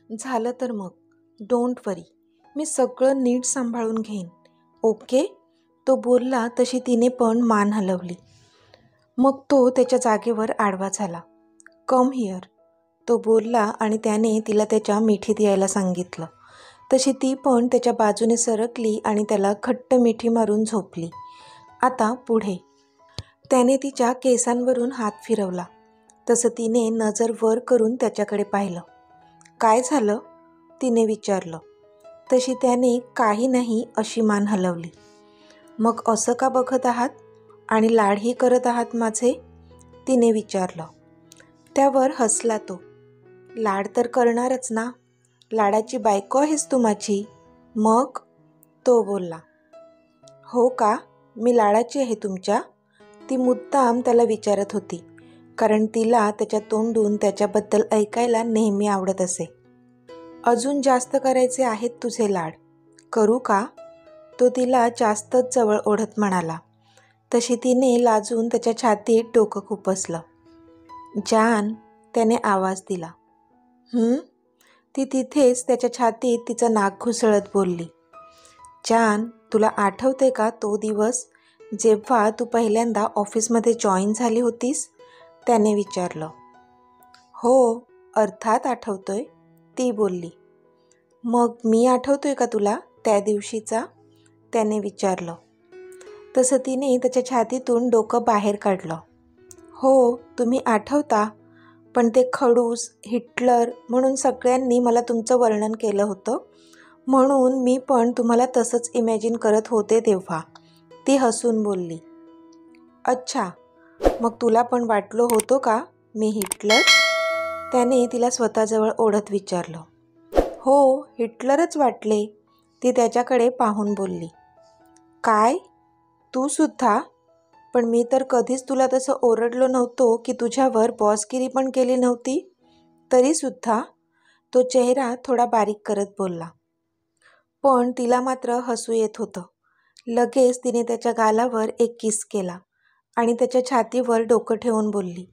झालं तर मग डोंट वरी, मी सगळं नीट सांभाळून घेईन. ओके. तो बोलला तशी तिने पण मान हलवली. मग तो त्याच्या जागेवर आडवा झाला. कम हिअर, तो बोलला आणि त्याने तिला त्याच्या मिठीत यायला सांगितलं. तशी ती पण त्याच्या बाजूने सरकली आणि त्याला घट्ट मिठी मारून झोपली. आता पुढे. त्याने तिच्या केसांवरून हात फिरवला. तसं तिने नजर वर करून त्याच्याकडे पाहिलं. काय झालं, तिने विचारलं. तशी त्याने काही नाही अशी मान हलवली. मग असं का बघत आहात आणि लाडही करत आहात माझे, तिने विचारलं. त्यावर हसला तो. लाड तर करणारच ना, लाडाची बायको आहेस तू माझी. मग, तो बोलला. हो का, मी लाडाची आहे तुमच्या, ती मुद्दाम त्याला विचारत होती, कारण तिला त्याच्या तोंडून त्याच्याबद्दल ऐकायला नेहमी आवडत असे. अजून जास्त करायचे आहेत तुझे लाड, करू का, तो तिला जास्तच जवळ ओढत म्हणाला. तशी तिने लाजून त्याच्या छातीत डोकं खुपसलं. जान, त्याने आवाज दिला. ती तिथेच त्याच्या छातीत तिचं नाक घुसळत बोलली. जान, तुला आठवते का तो दिवस जेव्हा तू पहिल्यांदा ऑफिसमध्ये जॉईन झाली होतीस, त्याने विचारलं. हो, अर्थात आठवतोय, ती बोलली. मग मी आठवतोय का तुला त्या दिवशीचा, त्याने विचारलं. तसं तिने त्याच्या छातीतून डोकं बाहेर काढलं. हो, तुम्ही आठवता, पण ते खडूस, हिटलर म्हणून सगळ्यांनी मला तुमचं वर्णन केलं होतं, म्हणून मी पण तुम्हाला तसंच इमॅजिन करत होते तेव्हा, ती हसून बोलली. अच्छा, मग तुला पण वाटलं होतं का मी हिटलर, त्याने तिला स्वतःजवळ ओढत विचारलं. हो, हिटलरच वाटले, ती त्याच्याकडे पाहून बोलली. काय, तू सुद्धा, पण मी तर कधीच तुला तसं ओरडलो नव्हतो की तुझ्यावर बॉसगिरी पण केली नव्हती, तरीसुद्धा, तो चेहरा थोडा बारीक करत बोलला. पण तिला मात्र हसू येत होतं. लगेच तिने त्याच्या गालावर एक किस केला आणि त्याच्या छातीवर डोकं ठेवून बोलली.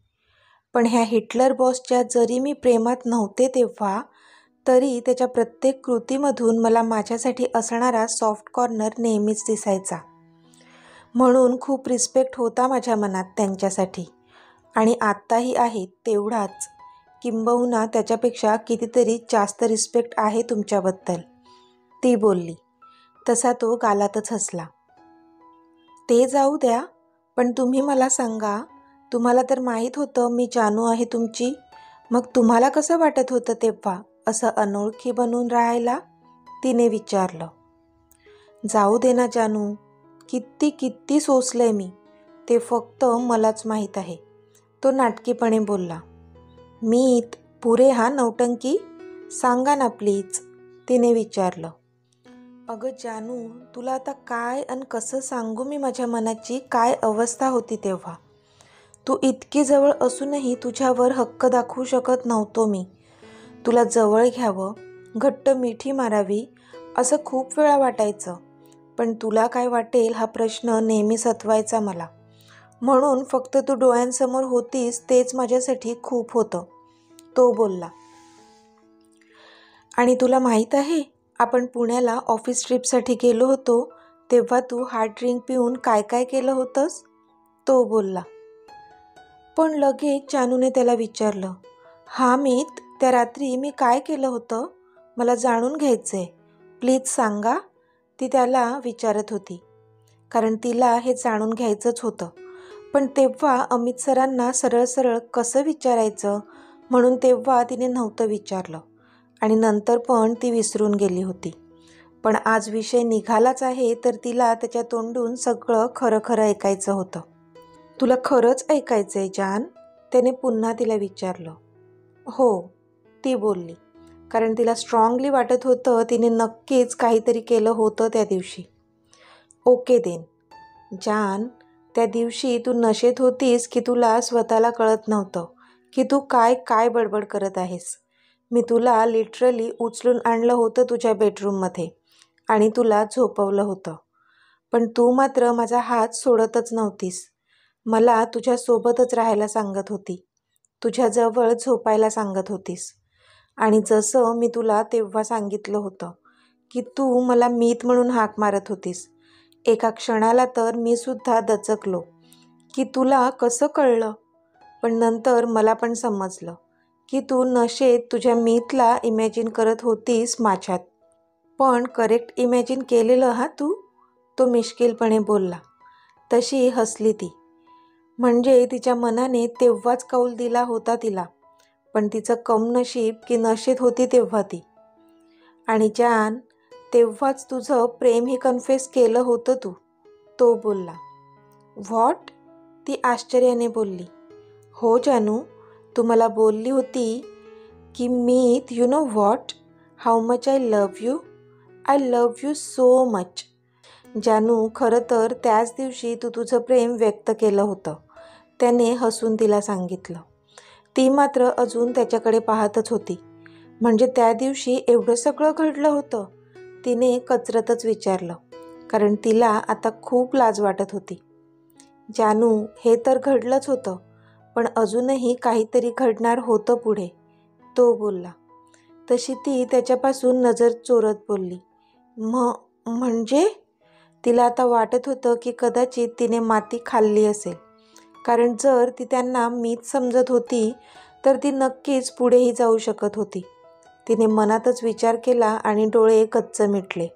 पण ह्या हिटलर बॉसच्या जरी मी प्रेमात नव्हते तेव्हा, तरी त्याच्या प्रत्येक कृतीमधून मला माझ्यासाठी असणारा सॉफ्ट कॉर्नर नेहमीच दिसायचा. म्हणून खूप रिस्पेक्ट होता माझ्या मनात त्यांच्यासाठी, आणि आत्ताही आहे तेवढाच, किंबहुना त्याच्यापेक्षा कितीतरी जास्त रिस्पेक्ट आहे तुमच्याबद्दल, ती बोलली. तसा तो गालातच हसला. ते जाऊ द्या, पण तुम्ही मला सांगा, तुम्हाला तर माहीत होतं मी जानू आहे तुमची, मग तुम्हाला कसं वाटत होतं तेव्हा असं अनोळखी बनून राहायला, तिने विचारलं. जाऊ दे ना जानू, किती किती सोसलंय मी, ते फक्त मलाच माहीत आहे, तो नाटकीपणे बोलला. मीत पुरे हा नौटंकी, सांगा ना प्लीज, तिने विचारलं. अगं जानू, तुला आता काय आणि कसं सांगू मी माझ्या मनाची काय अवस्था होती तेव्हा. तू इतकी जवळ असूनही तुझ्यावर हक्क दाखवू शकत नव्हतो मी. तुला जवळ घ्यावं, घट्ट मिठी मारावी असं खूप वेळा वाटायचं, पण तुला काय वाटेल हा प्रश्न नेहमी सतवायचा मला, म्हणून फक्त तू डोळ्यांसमोर होतीस तेच माझ्यासाठी खूप होतं, तो बोलला. आणि तुला माहीत आहे, आपण पुण्याला ऑफिस ट्रिपसाठी गेलो होतो तेव्हा तू हार्ड ड्रिंक पिऊन काय काय केलं होतंस, तो बोलला. पण लगेच जानूने त्याला विचारलं. हा मीत, त्या रात्री मी काय केलं होतं, मला जाणून घ्यायचंय, प्लीज सांगा, ती त्याला विचारत होती, कारण तिला हे जाणून घ्यायचंच होतं. पण तेव्हा अमित सरांना सरळ सरळ कसं विचारायचं, म्हणून तेव्हा तिने नव्हतं विचारलं, आणि नंतर पण ती विसरून गेली होती. पण आज विषय निघालाच आहे तर तिला त्याच्या तोंडून सगळं खरं खरं ऐकायचं होतं. तुला खरंच ऐकायचं आहे जान, त्याने पुन्हा तिला विचारलं. हो, ती बोलली, कारण तिला स्ट्रॉंगली वाटत होतं तिने नक्कीच काहीतरी केलं होतं त्या दिवशी. Okay then. जान, त्या दिवशी तू नशेत होतीस की तुला स्वतःला कळत नव्हतं की तू काय काय बडबड करत आहेस. मी तुला लिटरली उचलून आणलं होतं तुझ्या बेडरूममध्ये आणि तुला झोपवलं होतं, पण तू मात्र माझा हात सोडतच नव्हतीस. मला तुझ्यासोबतच राहायला सांगत होती, तुझ्याजवळ झोपायला सांगत होतीस, आणि जसं मी तुला तेव्हा सांगितलं होतं की तू मला मीत म्हणून हाक मारत होतीस, एका क्षणाला तर मी सुद्धा दचकलो की तुला कसं कळलं. पण नंतर मला पण समजलं की तू नशेत तुझ्या मीतला इमॅजिन करत होतीस माझ्यात. पण करेक्ट इमॅजिन केलेलं हा तू, तो मिश्किलपणे बोलला. तशी हसली ती. म्हणजे तिच्या मनाने तेव्हाच कौल दिला होता तिला, पण तिचं कमनशीब की नशेत होती तेव्हा ती. आणि जान, तेव्हाच तुझं प्रेमही कन्फेस केलं होतं तू, तो बोलला. व्हॉट? ती आश्चर्याने बोलली. हो जानू, तू मला बोलली होती की Meet, you know what, how much I love you. I love you so much. जानू, खरं तर त्याच दिवशी तू तुझं प्रेम व्यक्त केलं होतं, त्याने हसून तिला सांगितलं. ती मात्र अजून त्याच्याकडे पाहतच होती. म्हणजे त्या दिवशी एवढं सगळं घडलं होतं? तिने कचरतच विचारलं, कारण तिला आता खूप लाज वाटत होती. जानू, हे तर घडलंच होतं, पण अजूनही काहीतरी घडणार होतं पुढे, तो बोलला. तशी ती त्याच्यापासून नजर चोरत बोलली. म्हणजे? तिला आता वाटत होतं की कदाचित तिने माती खाल्ली असेल, कारण जर ती त्यांना मीच समजत होती तर ती नक्कीच पुढेही जाऊ शकत होती. तिने मनातच विचार केला आणि डोळे गच्च मिटले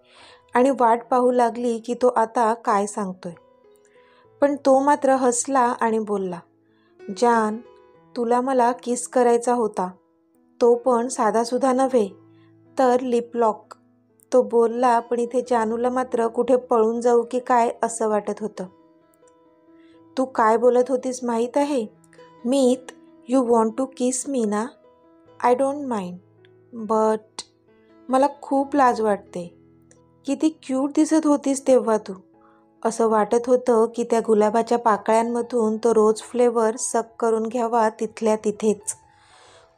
आणि वाट पाहू लागली की तो आता काय सांगतोय. पण तो मात्र हसला आणि बोलला. जान, तुला मला किस करायचा होता, तो पण साधासुद्धा नव्हे, तर लिपलॉक. तो बोलला, पण इथे जानूला मात्र कुठे पळून जाऊ की काय असं वाटत होतं. तू काय बोलत होतीस माहीत आहे? मीत, यू वॉन्ट टू किस मी ना? आय डोंट माइंड, बट मला खूप लाज वाटते. किती क्यूट दिसत होतीस तेव्हा तू. असं वाटत होतं की त्या गुलाबाच्या पाकळ्यांमधून तो रोज फ्लेवर सक करून घ्यावा तिथल्या तिथेच.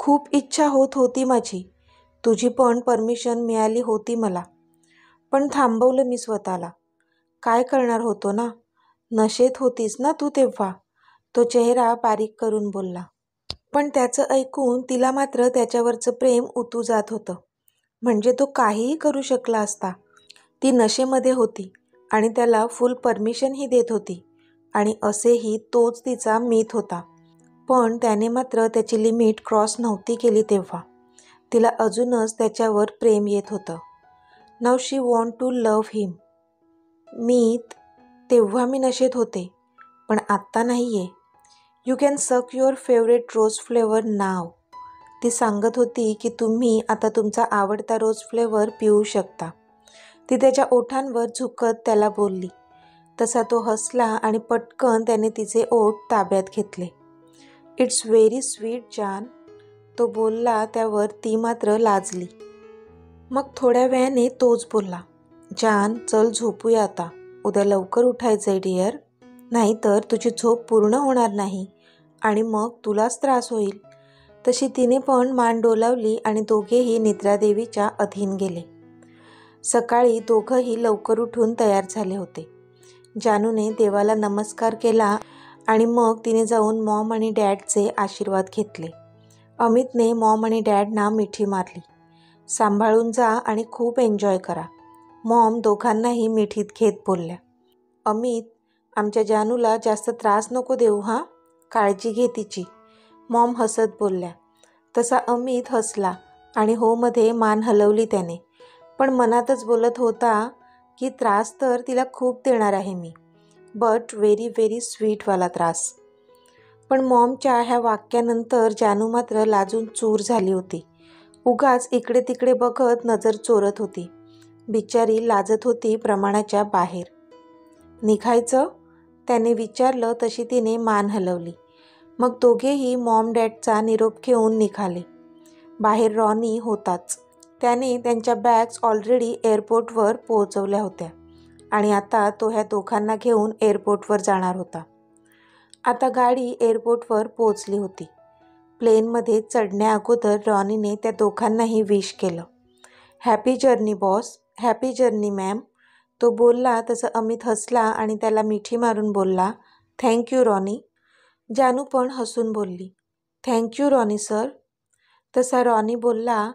खूप इच्छा होत होती माझी. तुझी पण परमिशन मिळाली होती मला, पण थांबवलं मी स्वतःला. काय करणार होतो ना, नशेत होतीस ना तू तेव्हा, तो चेहरा बारीक करून बोलला. पण त्याचं ऐकून तिला मात्र त्याच्यावरचं प्रेम उतू जात होतं. म्हणजे तो काहीही करू शकला असता. ती नशेमध्ये होती आणि त्याला फुल परमिशनही देत होती, आणि असेही तोच तिचा मीत होता. पण त्याने मात्र त्याची लिमिट क्रॉस नव्हती केली तेव्हा. तिला अजूनच त्याच्यावर प्रेम येत होतं. Now she want to love हिम. मीत, तेव्हा मी नशेत होते, पण आत्ता नाही आहे. यू कॅन सक युअर फेवरेट रोज फ्लेवर नाव. ती सांगत होती की तुम्ही आता तुमचा आवडता रोज फ्लेवर पिऊ शकता. ती त्याच्या ओठांवर झुकत त्याला बोलली. तसा तो हसला आणि पटकन त्याने तिचे ओठ ताब्यात घेतले. इट्स व्हेरी स्वीट जान, तो बोलला. त्यावर ती मात्र लाजली. मग थोड्या वेळाने तोच बोलला. जान, चल झोपूया आता, उद्या लवकर उठायचंय डिअर, नाहीतर तुझी झोप पूर्ण होणार नाही आणि मग तुलाच त्रास होईल. तशी तिने पण मान डोलावली आणि दोघेही निद्रादेवीच्या अधीन गेले. सकाळी दोघंही लवकर उठून तयार झाले होते. जानूने देवाला नमस्कार केला आणि मग तिने जाऊन मॉम आणि डॅडचे आशीर्वाद घेतले. अमितने मॉम आणि डॅडना मिठी मारली. सांभाळून जा आणि खूप एन्जॉय करा, मॉम दोघांनाही मिठीत घेत बोलल्या. अमित, आमच्या जानूला जास्त त्रास नको देऊ हां, काळजी घे तिची, मॉम हसत बोलल्या. तसा अमित हसला आणि हो मध्ये मान हलवली त्याने, पण मनातच बोलत होता की त्रास तर तिला खूप देणार आहे मी, बट व्हेरी व्हेरी स्वीटवाला त्रास. पण मॉमच्या ह्या वाक्यानंतर जानू मात्र लाजून चूर झाली होती. उगाच इकडे तिकडे बघत नजर चोरत होती. बिचारी लाजत होती प्रमाणाच्या बाहेर. निघायचं? त्याने विचारलं. तशी तिने मान हलवली. मग दोघेही मॉम डॅडचा निरोप घेऊन निघाले. बाहेर रॉनी होताच. त्याने त्यांच्या बॅग्स ऑलरेडी एअरपोर्टवर पोहोचवल्या होत्या आणि आता तो ह्या दोघांना घेऊन एअरपोर्टवर जाणार होता. आता गाडी एअरपोर्टवर पोहोचली होती. प्लेनमध्ये चढण्याअगोदर रॉनीने त्या दोघांनाही विश केलं. Happy journey boss, happy journey ma'am, तो बोलला. तसं अमित हसला आणि त्याला मिठी मारून बोलला, थँक्यू रॉनी. जानू पण हसून बोलली, थँक्यू रॉनी सर. तसा रॉनी बोलला,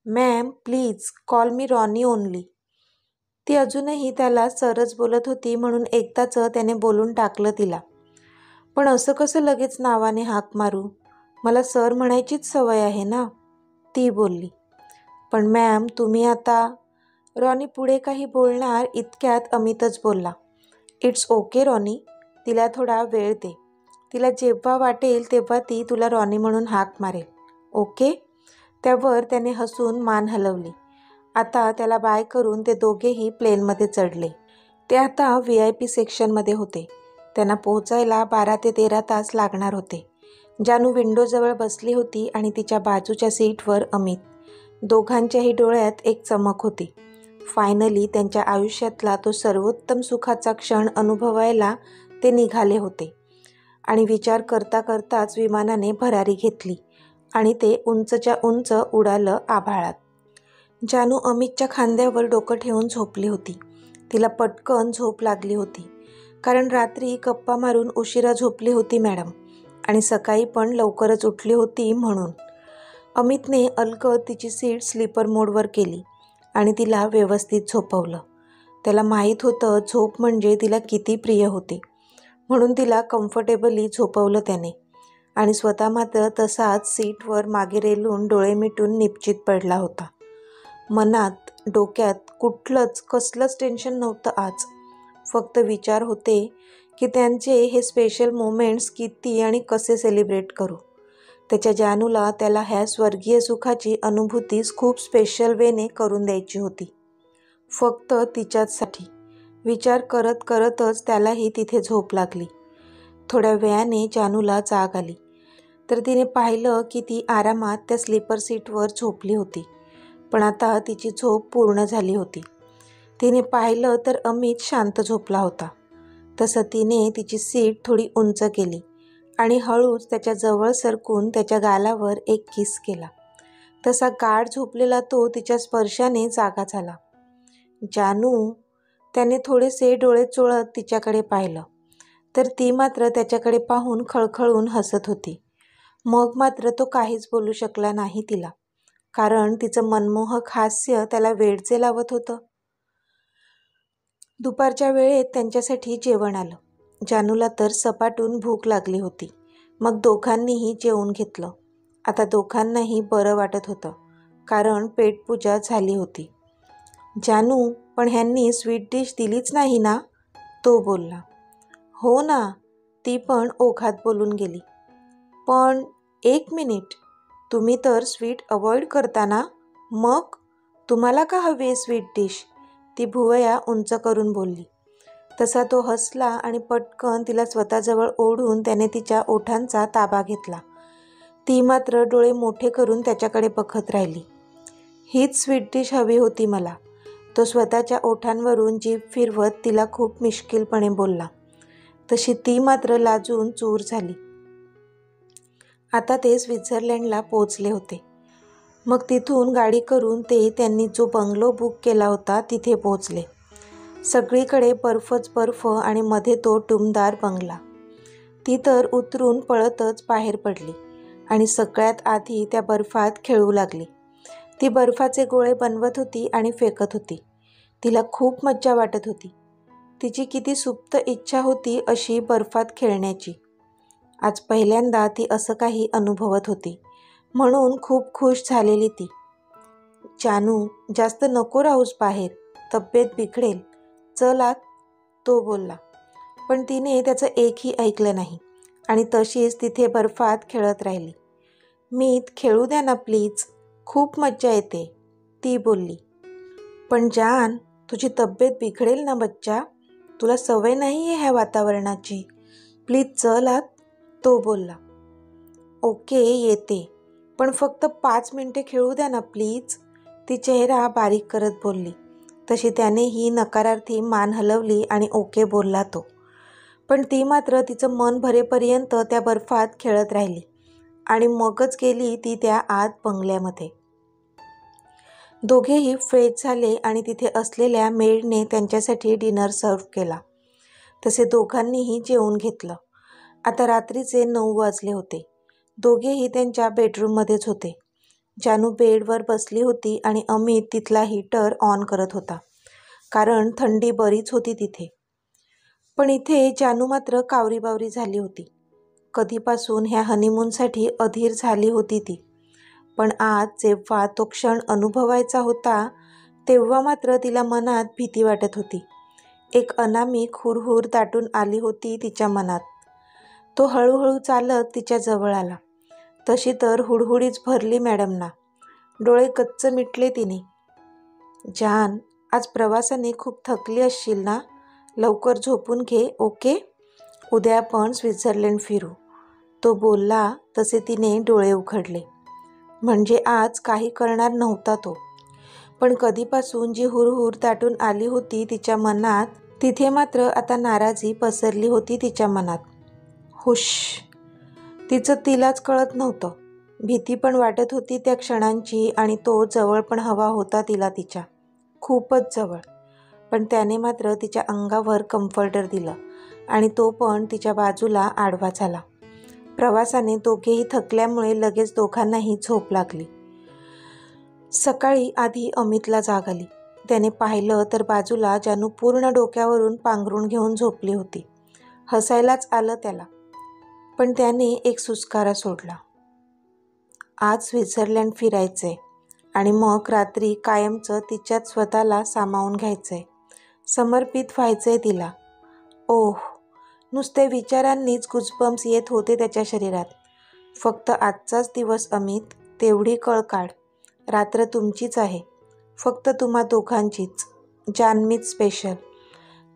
ma'am please call me Ronnie only. ती अजूनही त्याला सरच बोलत होती म्हणून एकदाच त्याने बोलून टाकलं तिला. पण असं कसं लगेच नावाने हाक मारू? मला सर म्हणायचीच सवय आहे ना, ती बोलली. पण मॅम तुम्ही आता. रॉनी पुढे काही बोलणार इतक्यात अमितच बोलला, इट्स ओके रॉनी, तिला थोडा वेळ दे. तिला जेव्हा वाटेल तेव्हा ती तुला रॉनी म्हणून हाक मारेल, ओके? त्यावर त्याने हसून मान हलवली. आता त्याला बाय करून ते दोघेही प्लेनमध्ये चढले. ते आता VIP सेक्शनमध्ये होते. त्यांना पोहोचायला 12 ते 13 तास लागणार होते. जानू विंडोजवळ बसली होती आणि तिच्या बाजूच्या सीटवर अमित. दोघांच्याही डोळ्यात एक चमक होती. फायनली त्यांच्या आयुष्यातला तो सर्वोत्तम सुखाचा क्षण अनुभवायला ते निघाले होते. आणि विचार करता करताच विमानाने भरारी घेतली आणि ते उंचच्या उंच उडालं आभाळात. जानू अमितच्या खांद्यावर डोकं ठेवून झोपली होती. तिला पटकन झोप लागली होती, कारण रात्री गप्पा मारून उशिरा झोपली होती मॅडम आणि सकाळी पण लवकरच उठली होती म्हणून. अमितने अलगद तिची सीट स्लीपर मोडवर केली आणि तिला व्यवस्थित झोपवलं. त्याला माहीत होतं झोप म्हणजे तिला किती प्रिय होते, म्हणून तिला कम्फर्टेबली झोपवलं त्याने. आणि स्वतः मात्र तसाच सीटवर मागे रेलून डोळे मिटून निपचित पडला होता. मनात डोक्यात कसलंच टेन्शन नव्हतं आज. फक्त विचार होते की त्यांचे हे स्पेशल मोमेंट्स किती आणि कसे सेलिब्रेट करू. त्याच्या जानूला त्याला ह्या स्वर्गीय सुखाची अनुभूतीच खूप स्पेशल वेने करून द्यायची होती, फक्त तिच्याचसाठी. विचार करत करतच त्यालाही तिथे झोप लागली. थोड्या वेळाने जानूला जाग आली तर तिने पाहिलं की ती आरामात त्या स्लीपर सीटवर झोपली होती. पण आता तिची झोप पूर्ण झाली होती. तिने पाहिलं तर अमित शांत झोपला होता. तसं तिने तिची सीट थोडी उंच केली आणि हळूच त्याच्या जवळ सरकून त्याच्या गालावर एक किस केला. तसा गाढ झोपलेला तो तिच्या स्पर्शाने जागा झाला. जानू, त्याने थोडेसे डोळे चोळत तिच्याकडे पाहिलं तर ती मात्र त्याच्याकडे पाहून खळखळून हसत होती. मग मात्र तो काहीच बोलू शकला नाही तिला, कारण तिचं मनमोहक हास्य त्याला वेडचे लावत होतं. दुपारच्या वेळेत त्यांच्यासाठी जेवण आलं. जानूला तर सपाटून भूक लागली होती. मग दोघांनीही जेवून घेतलं. आता दोघांनाही बरं वाटत होतं, कारण पेटपूजा झाली होती. जानू, पण ह्यांनी स्वीट डिश दिलीच नाही ना, तो बोलला. हो ना, ती पण ओघात बोलून गेली. पण एक मिनिट, तुम्ही तर स्वीट अवॉइड करता ना, मग तुम्हाला का हवी आहे स्वीट डिश, ती भुवया उंच करून बोलली. तसा तो हसला आणि पटकन तिला स्वतःजवळ ओढून त्याने तिच्या ओठांचा ताबा घेतला. ती मात्र डोळे मोठे करून त्याच्याकडे बघत राहिली. हीच स्वीट डिश हवी होती मला, तो स्वतःच्या ओठांवरून जीभ फिरवत तिला खूप मिश्किलपणे बोलला. तशी ती मात्र लाजून चूर झाली. आता ते स्वित्झर्लंडला पोचले होते. मग तिथून गाडी करून ते त्यांनी जो बंगलो बुक केला होता तिथे पोचले. सगळीकडे बर्फच बर्फ आणि मध्ये तो टुमदार बंगला. ती तर उतरून पळतच बाहेर पडली आणि सगळ्यात आधी त्या बर्फात खेळू लागली. ती बर्फाचे गोळे बनवत होती आणि फेकत होती. तिला खूप मज्जा वाटत होती. तिची किती सुप्त इच्छा होती अशी बर्फात खेळण्याची. आज पहिल्यांदा ती असं काही अनुभवत होती, म्हणून खूप खुश झालेली ती. जानू, जास्त नको राहूस बाहेर, तब्येत बिघडेल, चल आत, तो बोलला. पण तिने त्याचं एकही ऐकलं नाही आणि तशीच तिथे बर्फात खेळत राहिली. मीत खेळू द्या ना प्लीज, खूप मज्जा येते, ती बोलली. पण जान, तुझी तब्येत बिघडेल ना बच्चा, तुला सवय नाही आहे ह्या वातावरणाची, प्लीज चल आत, तो बोलला. ओके येते, पण फक्त 5 मिनिटे खेळू द्या ना प्लीज, ती चेहरा बारीक करत बोलली. तशी त्यानेही नकारार्थी मान हलवली आणि ओके बोलला तो. पण ती मात्र तिचं मन भरेपर्यंत त्या बर्फात खेळत राहिली आणि मगच गेली ती त्या आत बंगल्यामध्ये. दोघेही फ्रेश झाले आणि तिथे असलेल्या मेडने त्यांच्यासाठी डिनर सर्व्ह केला. तसे दोघांनीही जेवून घेतलं. आता रात्रीचे 9 वाजले होते. दोघेही त्यांच्या बेडरूममध्येच होते. जानू बेडवर बसली होती आणि अमित तिथला हीटर ऑन करत होता, कारण थंडी बरीच होती तिथे. पण इथे जानू मात्र कावरीबावरी झाली होती. कधीपासून ह्या हनीमूनसाठी अधीर झाली होती ती. पण आज जेव्हा तो क्षण अनुभवायचा होता, तेव्हा मात्र तिला मनात भीती वाटत होती. एक अनामिक हुरहुर दाटून आली होती तिच्या मनात. तो हळूहळू चालत तिच्या जवळ आला. तशी तर हुडहुडीच भरली मॅडमना. डोळे गच्च मिटले तिने. जान, आज प्रवासाने खूप थकली असशील ना? लवकर झोपून घे, ओके? उद्या आपण स्वित्झर्लंड फिरू. तो बोलला तसे तिने डोळे उघडले. म्हणजे आज काही करणार नव्हता तो. पण कधीपासून जी हुरहुर दाटून आली होती तिच्या मनात, तिथे मात्र आता नाराजी पसरली होती तिच्या मनात. हुश. तिचं तिलाच कळत नव्हतं. भीती पण वाटत होती त्या क्षणांची आणि तो जवळ पण हवा होता तिला तिच्या. खूपच जवळ. पण त्याने मात्र तिच्या अंगावर कम्फर्टर दिलं आणि तो पण तिच्या बाजूला आडवा झाला. प्रवासाने दोघेही थकल्यामुळे लगेच दोघांनाही झोप लागली. सकाळी आधी अमितला जाग आली. त्याने पाहिलं तर बाजूला जानू पूर्ण डोक्यावरून पांघरून घेऊन झोपली होती. हसायलाच आलं त्याला. पण त्याने एक सुस्कारा सोडला. आज स्वित्झर्लंड फिरायचंय आणि मग रात्री कायमचं तिच्यात स्वतःला सामावून घ्यायचंय. समर्पित व्हायचंय तिला. ओह, नुसते विचारांनीच गुजबम्स येत होते त्याच्या शरीरात. फक्त आजचाच दिवस अमित, तेवढी कळ काढ. रात्र तुमचीच आहे, फक्त तुम्हा दोघांचीच. जान्हवीच स्पेशल.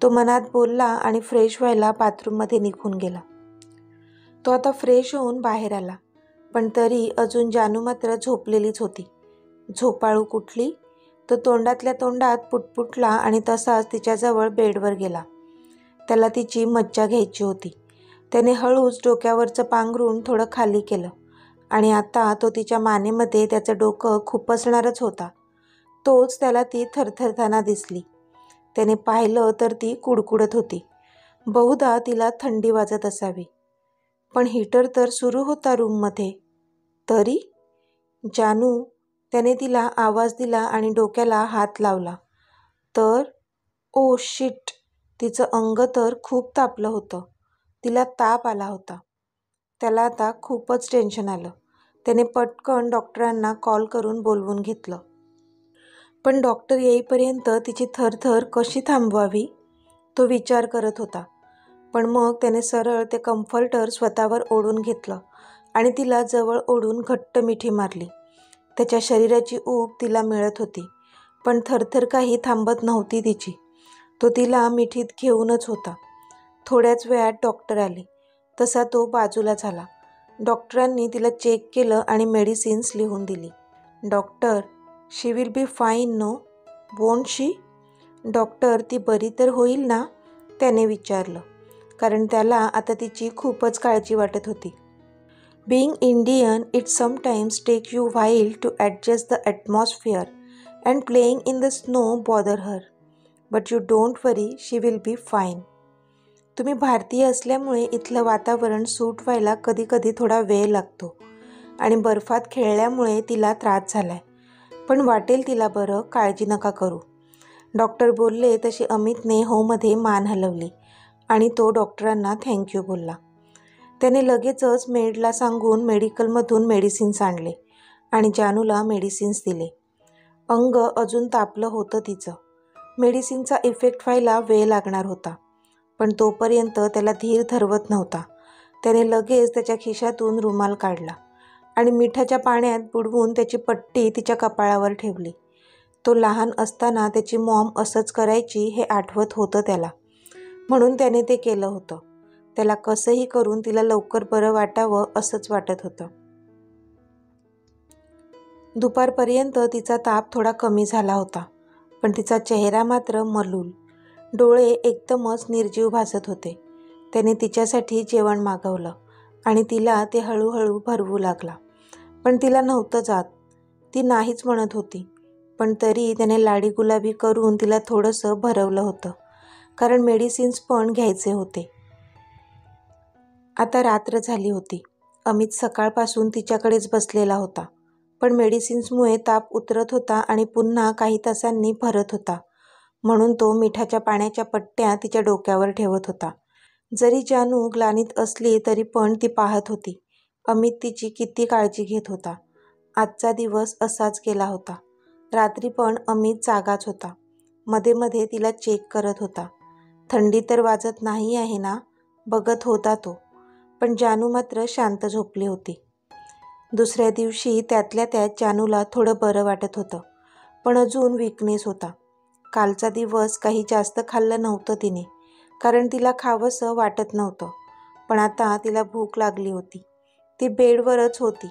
तो मनात बोलला आणि फ्रेश व्हायला बाथरूममध्ये निघून गेला. तो आता फ्रेश होऊन बाहेर आला, पण तरी अजून जानू मात्र झोपलेलीच होती. झोपाळू कुठली? तो तोंडातल्या तोंडात पुटपुटला आणि तसाच तिच्याजवळ बेडवर गेला. त्याला तिची मज्जा घ्यायची होती. त्याने हळूच डोक्यावरचं पांघरून थोडं खाली केलं आणि आता तो तिच्या मानेमध्ये त्याचं डोकं खुपसणारच होता. तोच त्याला ती थरथरताना दिसली. त्याने पाहिलं तर ती कुडकुडत होती. बहुधा तिला थंडी वाजत असावी. पण हीटर तर सुरू होता रूममध्ये. तरी जानू, त्याने तिला आवाज दिला आणि डोक्याला हात लावला. तर ओ शिट, तिचं अंग तर खूप तापलं होतं. तिला ताप आला होता. त्याला आता खूपच टेन्शन आलं. त्याने पटकन डॉक्टरांना कॉल करून बोलवून घेतलं. पण डॉक्टर येईपर्यंत तिची थरथर कशी थांबवावी, तो विचार करत होता. पण मग त्याने सरळ ते कम्फर्टर स्वतःवर ओढून घेतलं आणि तिला जवळ ओढून घट्ट मिठी मारली. त्याच्या शरीराची ऊब तिला मिळत होती, पण थरथर काही थांबत नव्हती तिची. तो तिला मिठीत घेऊनच होता. थोड्याच वेळात डॉक्टर आले. तसा तो बाजूला झाला. डॉक्टरांनी तिला चेक केलं आणि मेडिसिन्स लिहून दिली. Doctor, she will be fine no, won't she? Doctor, ती बरी तर होईल ना? त्याने विचारलं, कारण त्याला आता तिची खूपच काळजी वाटत होती. Being Indian, it sometimes takes you while to adjust the atmosphere, and playing in the snow bother her. But you don't worry, she will be fine. तुम्ही भारतीय असल्यामुळे इथलं वातावरण सूट व्हायला कधी कधी थोडा वेळ लागतो आणि बर्फात खेळल्यामुळे तिला त्रास झालाय. पण वाटेल तिला बरं, काळजी नका करू. डॉक्टर बोलले तशी अमितने होमध्ये मान हलवली आणि तो डॉक्टरांना थँक्यू बोलला. त्याने लगेचच मेडला सांगून मेडिकलमधून मेडिसिन्स आणले आणि जानूला मेडिसिन्स दिले. अंग अजून तापलं होतं तिचं. मेडिसिनचा इफेक्ट व्हायला वेळ लागणार होता, पण तोपर्यंत त्याला धीर धरवत नव्हता. त्याने लगेच त्याच्या खिशातून रुमाल काढला आणि मिठाच्या पाण्यात बुडवून त्याची पट्टी तिच्या कपाळावर ठेवली. तो लहान असताना त्याची मॉम असंच करायची हे आठवत होतं त्याला, म्हणून त्याने ते केलं होतं. त्याला कसंही करून तिला लवकर बरं वाटावं असंच वाटत होतं. दुपारपर्यंत तिचा ताप थोडा कमी झाला होता, पण तिचा चेहरा मात्र मलूल. डोळे एकदमच निर्जीव भासत होते. त्याने तिच्यासाठी जेवण मागवलं आणि तिला ते हळूहळू भरवू लागला. पण तिला नव्हतं जात. ती नाहीच म्हणत होती. पण तरी त्याने लाडी गुलाबी करून तिला थोडंसं भरवलं होतं, कारण मेडिसिन्स पण घ्यायचे होते. आता रात्र झाली होती. अमित सकाळपासून तिच्याकडेच बसलेला होता. पण मेडिसिन्समुळे ताप उतरत होता आणि पुन्हा काही तासांनी भरत होता. म्हणून तो मिठाच्या पाण्याच्या पट्ट्या तिच्या डोक्यावर ठेवत होता. जरी जानू ग्लानीत असली तरी पण ती पाहत होती अमित तिची किती काळजी घेत होता. आजचा दिवस असाच गेला होता. रात्री पण अमित जागाच होता. मध्ये मध्ये तिला चेक करत होता. थंडी तर वाजत नाही आहे ना, बघत होता तो. पण जानू मात्र शांत झोपली होती. दुसऱ्या दिवशी त्यातल्या त्यात जानूला थोडं बरं वाटत होतं, पण अजून वीकनेस होता. कालचा दिवस काही जास्त खाल्लं नव्हतं तिने, कारण तिला खावंसं वाटत नव्हतं. पण आता तिला भूक लागली होती. ती बेडवरच होती.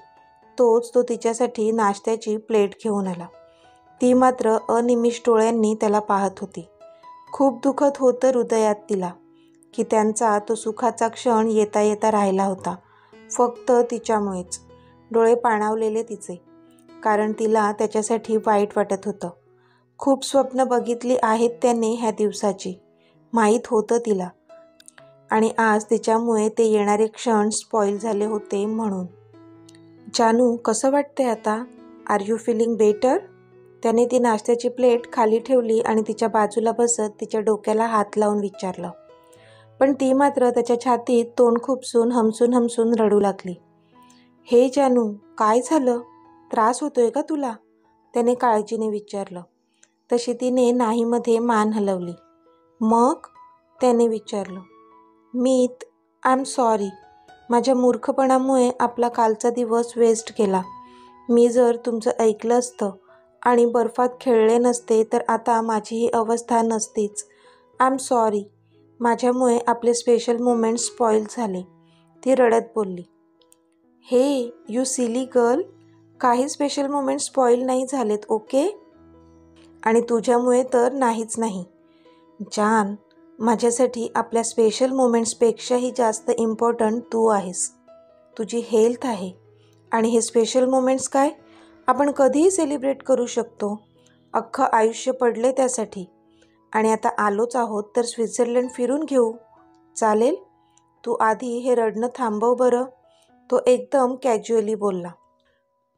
तोच तो तिच्यासाठी नाश्त्याची प्लेट घेऊन आला. ती मात्र अनिमिष डोळ्यांनी त्याला पाहत होती. खूप दुखत होतं हृदयात तिला की त्यांचा तो सुखाचा क्षण येता येता राहिला होता, फक्त तिच्यामुळेच. डोळे पाणावलेले तिचे, कारण तिला त्याच्यासाठी वाईट वाटत होतं. खूप स्वप्न बघितली आहेत त्याने ह्या दिवसाची, माहीत होतं तिला. आणि आज तिच्यामुळे ते येणारे क्षण स्पॉईल झाले होते म्हणून. जानू, कसं वाटतंय आता? Are you feeling better? त्याने ती नाश्त्याची प्लेट खाली ठेवली आणि तिच्या बाजूला बसत तिच्या डोक्याला हात लावून विचारलं. पण ती मात्र त्याच्या छातीत तोंड खुपसून हमसून हमसून रडू लागली. हे जानू, काय झालं? त्रास होतोय का तुला? त्याने काळजीने विचारलं. तशी तिने नाहीमध्ये मान हलवली. मग? त्याने विचारलं. मीत, आय एम सॉरी. माझ्या मूर्खपणामुळे आपला कालचा दिवस वेस्ट केला. मी जर तुमचं ऐकलं असतं आणि बर्फात खेळले नसते तर आता माझी ही अवस्था नसतीच. I am sorry. माझ्यामुळे आपले स्पेशल मोमेंट्स स्पॉईल झाले, ती रडत बोलली. हे यू सिली गर्ल, काही स्पेशल मोमेंट्स स्पॉईल नाही झालेत, ओके? आणि तुझ्यामुळे तर नाहीच नाही. जान, माझ्यासाठी आपल्या स्पेशल मोमेंट्सपेक्षाही जास्त इम्पॉर्टंट तू आहेस. तुझी हेल्थ आहे. आणि हे स्पेशल मोमेंट्स काय आपण कधीही सेलिब्रेट करू शकतो. अख्खं आयुष्य पडले त्यासाठी. आणि आता आलोच आहोत तर स्वित्झर्लंड फिरून घेऊ, चालेल? तू आधी हे रडणं थांबव बरं, तो एकदम कॅज्युअली बोलला.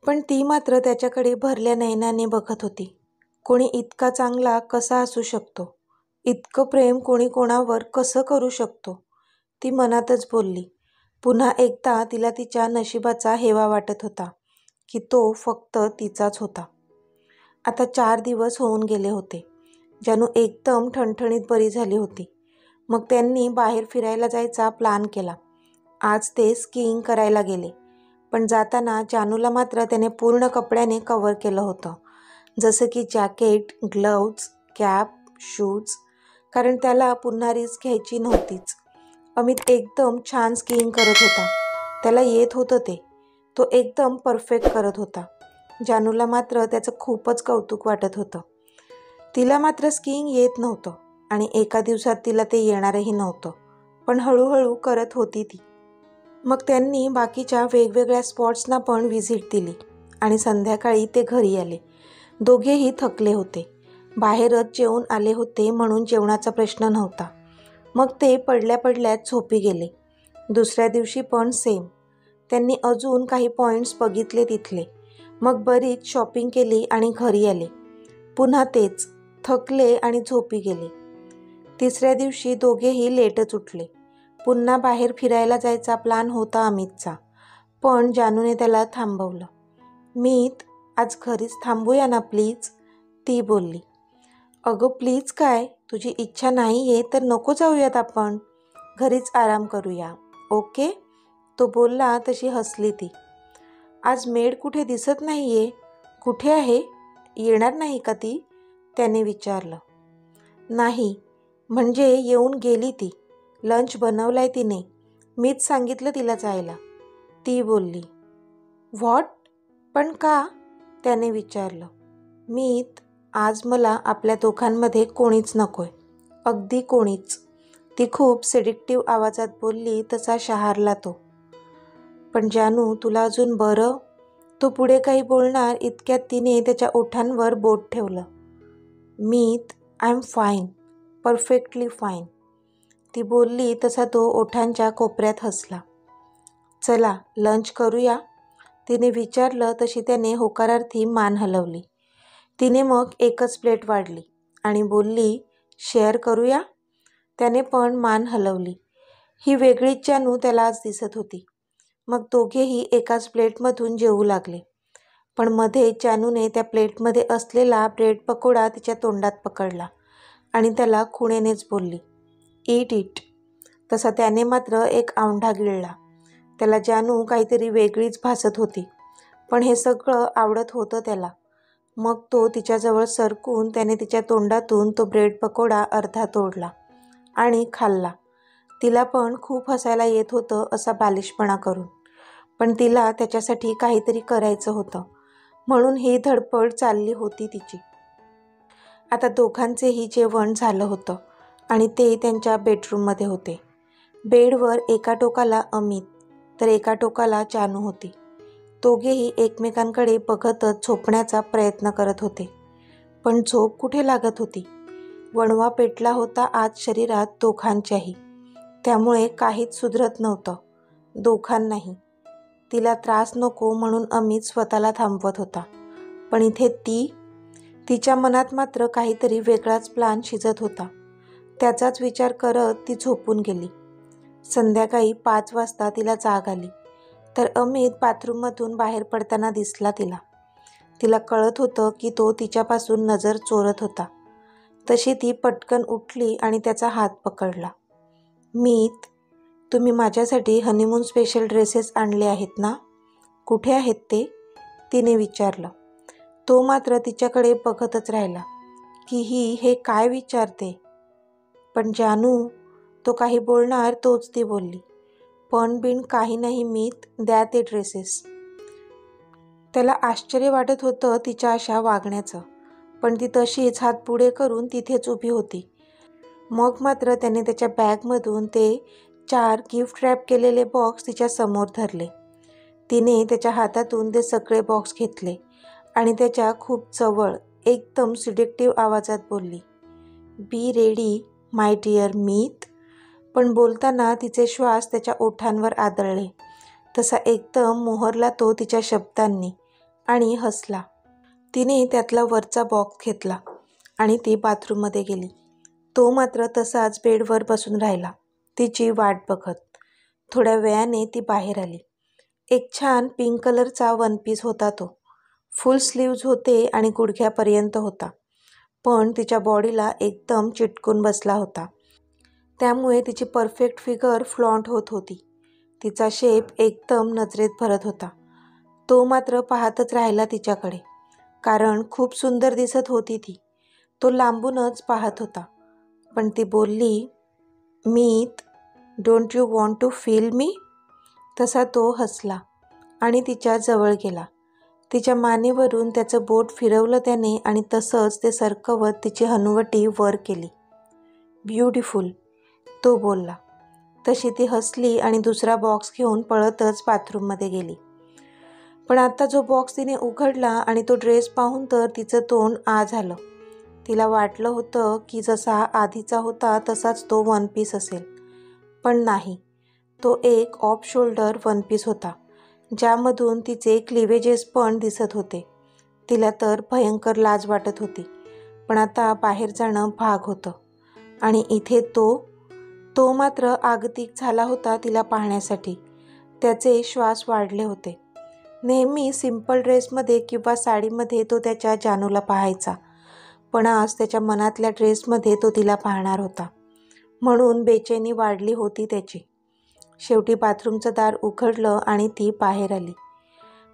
पण ती मात्र त्याच्याकडे भरल्या नयनाने बघत होती. कोणी इतका चांगला कसा असू शकतो? इतकं प्रेम कोणी कोणावर कसं करू शकतो? ती मनातच बोलली. पुन्हा एकदा तिला तिच्या नशिबाचा हेवा वाटत होता की तो फक्त तिचाच होता. आता 4 दिवस होऊन गेले होते. जानू एकदम ठणठणीत बरी झाली होती. मग त्यांनी बाहेर फिरायला जायचा प्लॅन केला. आज ते स्कीइंग करायला गेले. पण जाताना जानूला मात्र त्याने पूर्ण कपड्याने कव्हर केलं होतं, जसं की जॅकेट, ग्लव्ज, कॅप, शूज, कारण त्याला पुन्हा रिस्क घ्यायची नव्हतीच. अमित एकदम छान स्कीइंग करत होता. त्याला येत होतं ते. तो एकदम परफेक्ट करत होता. जानूला मात्र त्याचं खूपच कौतुक वाटत होतं. तिला मात्र स्कीइंग येत नव्हतं आणि एका दिवसात तिला ते येणारही नव्हतं. पण हळूहळू करत होती ती. मग त्यांनी बाकीच्या वेगवेगळ्या स्पॉट्सना पण व्हिजिट दिली आणि संध्याकाळी ते घरी आले. दोघेही थकले होते. बाहेरच जेवून आले होते म्हणून जेवणाचा प्रश्न नव्हता. मग ते पडल्या पडल्यात झोपी गेले. दुसऱ्या दिवशी पण सेम. त्यांनी अजून काही पॉईंट्स बघितले तिथले. मग बरीच शॉपिंग केली आणि घरी आले. पुन्हा तेच, थकले आणि झोपी गेले. तिसऱ्या दिवशी दोघेही लेटच उठले. पुन्हा बाहेर फिरायला जायचा प्लॅन होता अमितचा, पण जानूने त्याला थांबवलं. मीत, आज घरीच थांबूया ना प्लीज, ती बोलली. अगं प्लीज काय, तुझी इच्छा नाही आहे तर नको जाऊयात आपण, घरीच आराम करूया, ओके? तो बोलला तशी हसली ती. आज मेड कुठे दिसत नाही आहे, कुठे आहे? येणार नाही का ती? त्याने विचारलं. नाही, म्हणजे येऊन गेली ती. लंच बनवलाय तिने, मीच सांगितलं तिला जायला, ती बोलली. व्हॉट? पण का? त्याने विचारलं. मीत, आज मला आपल्या दोघांमध्ये कोणीच नकोय, अगदी कोणीच, ती खूप सेडिक्टिव्ह आवाजात बोलली तसा शहारला तो. पण जानू, तुला अजून बरं? तो पुढे काही बोलणार इतक्यात तिने त्याच्या ओठांवर बोट ठेवलं. Meet, I am fine, perfectly fine, ती बोलली तसा तो ओठांच्या कोपऱ्यात हसला. चला लंच करूया, तिने विचारलं तशी त्याने होकारार्थी मान हलवली. तिने मग एकच प्लेट वाढली आणि बोलली, शेअर करूया? त्याने पण मान हलवली. ही वेगळीच जानू त्याला आज दिसत होती. मग दोघेही एकाच प्लेटमधून जेवू लागले. पण मध्ये जानूने त्या प्लेटमध्ये असलेला ब्रेड पकोडा तिच्या तोंडात पकडला आणि त्याला खुणेनेच बोलली, ईट इट. तसा त्याने मात्र एक औंढा गिळला. त्याला जानू काहीतरी वेगळीच भासत होती, पण हे सगळं आवडत होतं त्याला. मग तो तिच्याजवळ सरकून त्याने तिच्या तोंडातून तो ब्रेड पकोडा अर्धा तोडला आणि खाल्ला. तिला पण खूप हसायला येत होतं असा बालिशपणा करून, पण तिला त्याच्यासाठी काहीतरी करायचं होतं, म्हणून ही धडपड चालली होती तिची. आता दोघांचेही जेवण झालं होतं आणि ते त्यांच्या बेडरूममध्ये होते. बेडवर एका टोकाला अमित तर एका टोकाला जानू होती. दोघेही एकमेकांकडे बघतच झोपण्याचा प्रयत्न करत होते, पण झोप कुठे लागत होती. वणवा पेटला होता आज शरीरात दोघांच्याही, त्यामुळे काहीच सुधरत नव्हतं दोघांनाही. तिला त्रास नको म्हणून अमित स्वतःला थांबवत होता, पण इथे तिच्या मनात मात्र काहीतरी वेगळाच प्लान शिजत होता. त्याचाच विचार करत ती झोपून गेली. संध्याकाळी 5 वाजता तिला जाग आली तर अमित बाथरूममधून बाहेर पडताना दिसला तिला. तिला कळत होतं की तो तिच्यापासून नजर चोरत होता. तशी ती पटकन उठली आणि त्याचा हात पकडला. मीत, तुम्ही माझ्यासाठी हनीमून स्पेशल ड्रेसेस आणले आहेत ना? कुठे आहेत ते? तिने विचारलं. तो मात्र तिच्याकडे बघतच राहिला की ही हे काय विचारते. पण जानू, तो काही बोलणार तोच ती बोलली, पण बिन काही नाही मीत, द्या ते ड्रेसेस. त्याला आश्चर्य वाटत होतं तिच्या अशा वागण्याचं, पण ती तशीच हात पुढे करून तिथेच उभी होती. मग मात्र त्याने त्याच्या बॅगमधून ते 4 गिफ्ट रॅप केलेले बॉक्स तिच्या समोर धरले. तिने त्याच्या हातातून ते सगळे बॉक्स घेतले आणि त्याच्या खूप जवळ एकदम सिडेक्टिव्ह आवाजात बोलली, बी रेडी माय डिअर मीत. पण बोलताना तिचे श्वास त्याच्या ओठांवर आदळले. तसा एकदम मोहरला तो तिच्या शब्दांनी आणि हसला. तिने त्यातला वरचा बॉक्स घेतला आणि ती बाथरूममध्ये गेली. तो मात्र तसाच बेडवर बसून राहिला तिची वाट बघत. थोड्या वेळाने ती बाहेर आली. एक छान पिंक कलरचा वन पीस होता तो. फुल स्लीव्ज होते आणि गुडघ्यापर्यंत होता, पण तिच्या बॉडीला एकदम चिटकून बसला होता. त्यामुळे तिची परफेक्ट फिगर फ्लॉन्ट होत होती. तिचा शेप एकदम नजरेत भरत होता. तो मात्र पाहतच राहिला तिच्याकडे, कारण खूप सुंदर दिसत होती ती. तो लांबूनच पाहत होता. पण ती बोलली, Meet, don't you want to feel me? तसा तो हसला आणि तिच्या जवळ गेला. तिच्या मानेवरून त्याचं बोट फिरवलं त्याने आणि तसंच ते सरकवत तिची हनुवटी वर केली. ब्युटिफुल, तो बोलला. तशी ती हसली आणि दुसरा बॉक्स घेऊन पळतच बाथरूममध्ये गेली. पण आता जो बॉक्स तिने उघडला आणि तो ड्रेस पाहून तर तिचं तोंड आ झालं. तिला वाटलं होतं की जसा आधीचा होता तसाच तो वन पीस असेल, पण नाही. तो एक ऑफ शोल्डर वन पीस होता, ज्यामधून तिचे क्लिवेजेस पण दिसत होते. तिला तर भयंकर लाज वाटत होती, पण आता बाहेर जाणं भाग होतं. आणि इथे तो मात्र आगतिक झाला होता तिला पाहण्यासाठी. त्याचे श्वास वाढले होते. नेहमी सिंपल ड्रेसमध्ये किंवा साडीमध्ये तो त्याच्या जानूला पाहायचा, पण आज त्याच्या मनातल्या ड्रेसमध्ये तो तिला पाहणार होता, म्हणून बेचैनी वाढली होती त्याची. शेवटी बाथरूमचं दार उघडलं आणि ती बाहेर आली.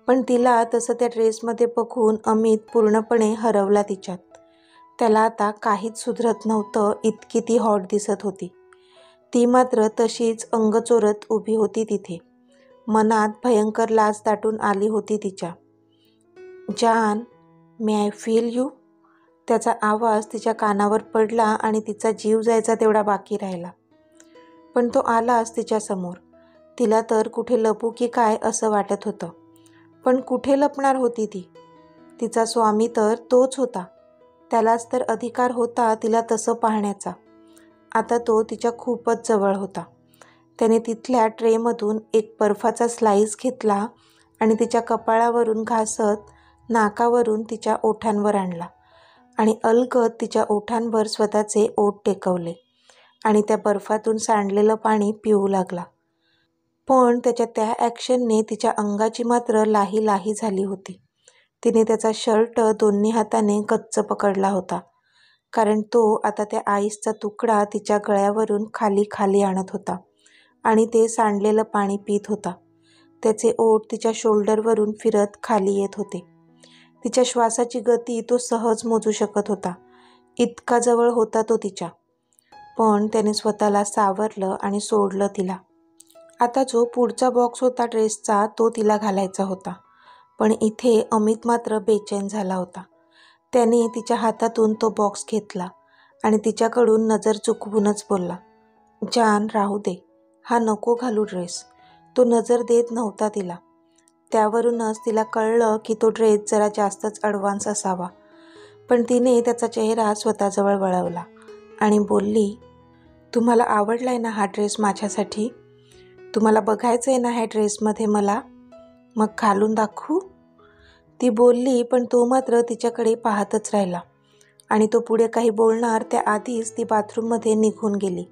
पण तिला तसं त्या ड्रेसमध्ये बघून अमित पूर्णपणे हरवला तिच्यात. त्याला आता काहीच सुधरत नव्हतं, इतकी ती हॉट दिसत होती. ती मात्र तशीच अंग चोरत उभी होती तिथे. मनात भयंकर लाज दाटून आली होती तिच्या. जान, मे आय फील यू? त्याचा आवाज तिच्या कानावर पडला आणि तिचा जीव जायचा तेवढा बाकी राहिला. पण तो आलाच तिच्यासमोर. तिला तर कुठे लपू की काय असं वाटत होतं, पण कुठे लपणार होती ती? तिचा स्वामी तर तोच होता. त्यालाच तर अधिकार होता तिला तसं पाहण्याचा. आता तो तिच्या खूपच जवळ होता. त्याने तिथल्या ट्रेमधून एक बर्फाचा स्लाईस घेतला आणि तिच्या कपाळावरून घासत नाकावरून तिच्या ओठांवर आणला आणि अलगद तिच्या ओठांवर स्वतःचे ओठ टेकवले आणि त्या बर्फातून सांडलेलं पाणी पिऊ लागला. पण त्याच्या त्या ॲक्शनने तिच्या अंगाची मात्र लाही लाही झाली होती. तिने त्याचा शर्ट दोन्ही हाताने गच्च पकडला होता, कारण तो आता त्या आईसचा तुकडा तिच्या गळ्यावरून खाली खाली आणत होता आणि ते सांडलेलं पाणी पित होता. त्याचे ओठ तिच्या शोल्डरवरून फिरत खाली येत होते. तिच्या श्वासाची गती तो सहज मोजू शकत होता. इतका जवळ होता तो तिच्या. पण त्याने स्वतःला सावरलं आणि सोडलं तिला. आता जो पुढचा बॉक्स होता ड्रेसचा तो तिला घालायचा होता. पण इथे अमित मात्र बेचैन झाला होता. त्याने तिच्या हातातून तो बॉक्स घेतला आणि तिच्याकडून नजर चुकवूनच बोलला, जान राहू दे, हा नको घालू ड्रेस. तो नजर देत नव्हता तिला. त्यावरूनच तिला कळलं की तो ड्रेस जरा जास्तच ॲडव्हान्स असावा. पण तिने त्याचा चेहरा स्वतःजवळ वळवला आणि बोलली, तुम्हाला आवडलाय ना हा ड्रेस माझ्यासाठी? तुम्हाला बघायचं आहे ना ह्या ड्रेसमध्ये मला? मग घालून दाखवू? ती बोलली, पण तो मात्र तिच्याकडे पाहतच राहिला आणि तो पुढे काही बोलणार त्याआधीच ती बाथरूममध्ये निघून गेली.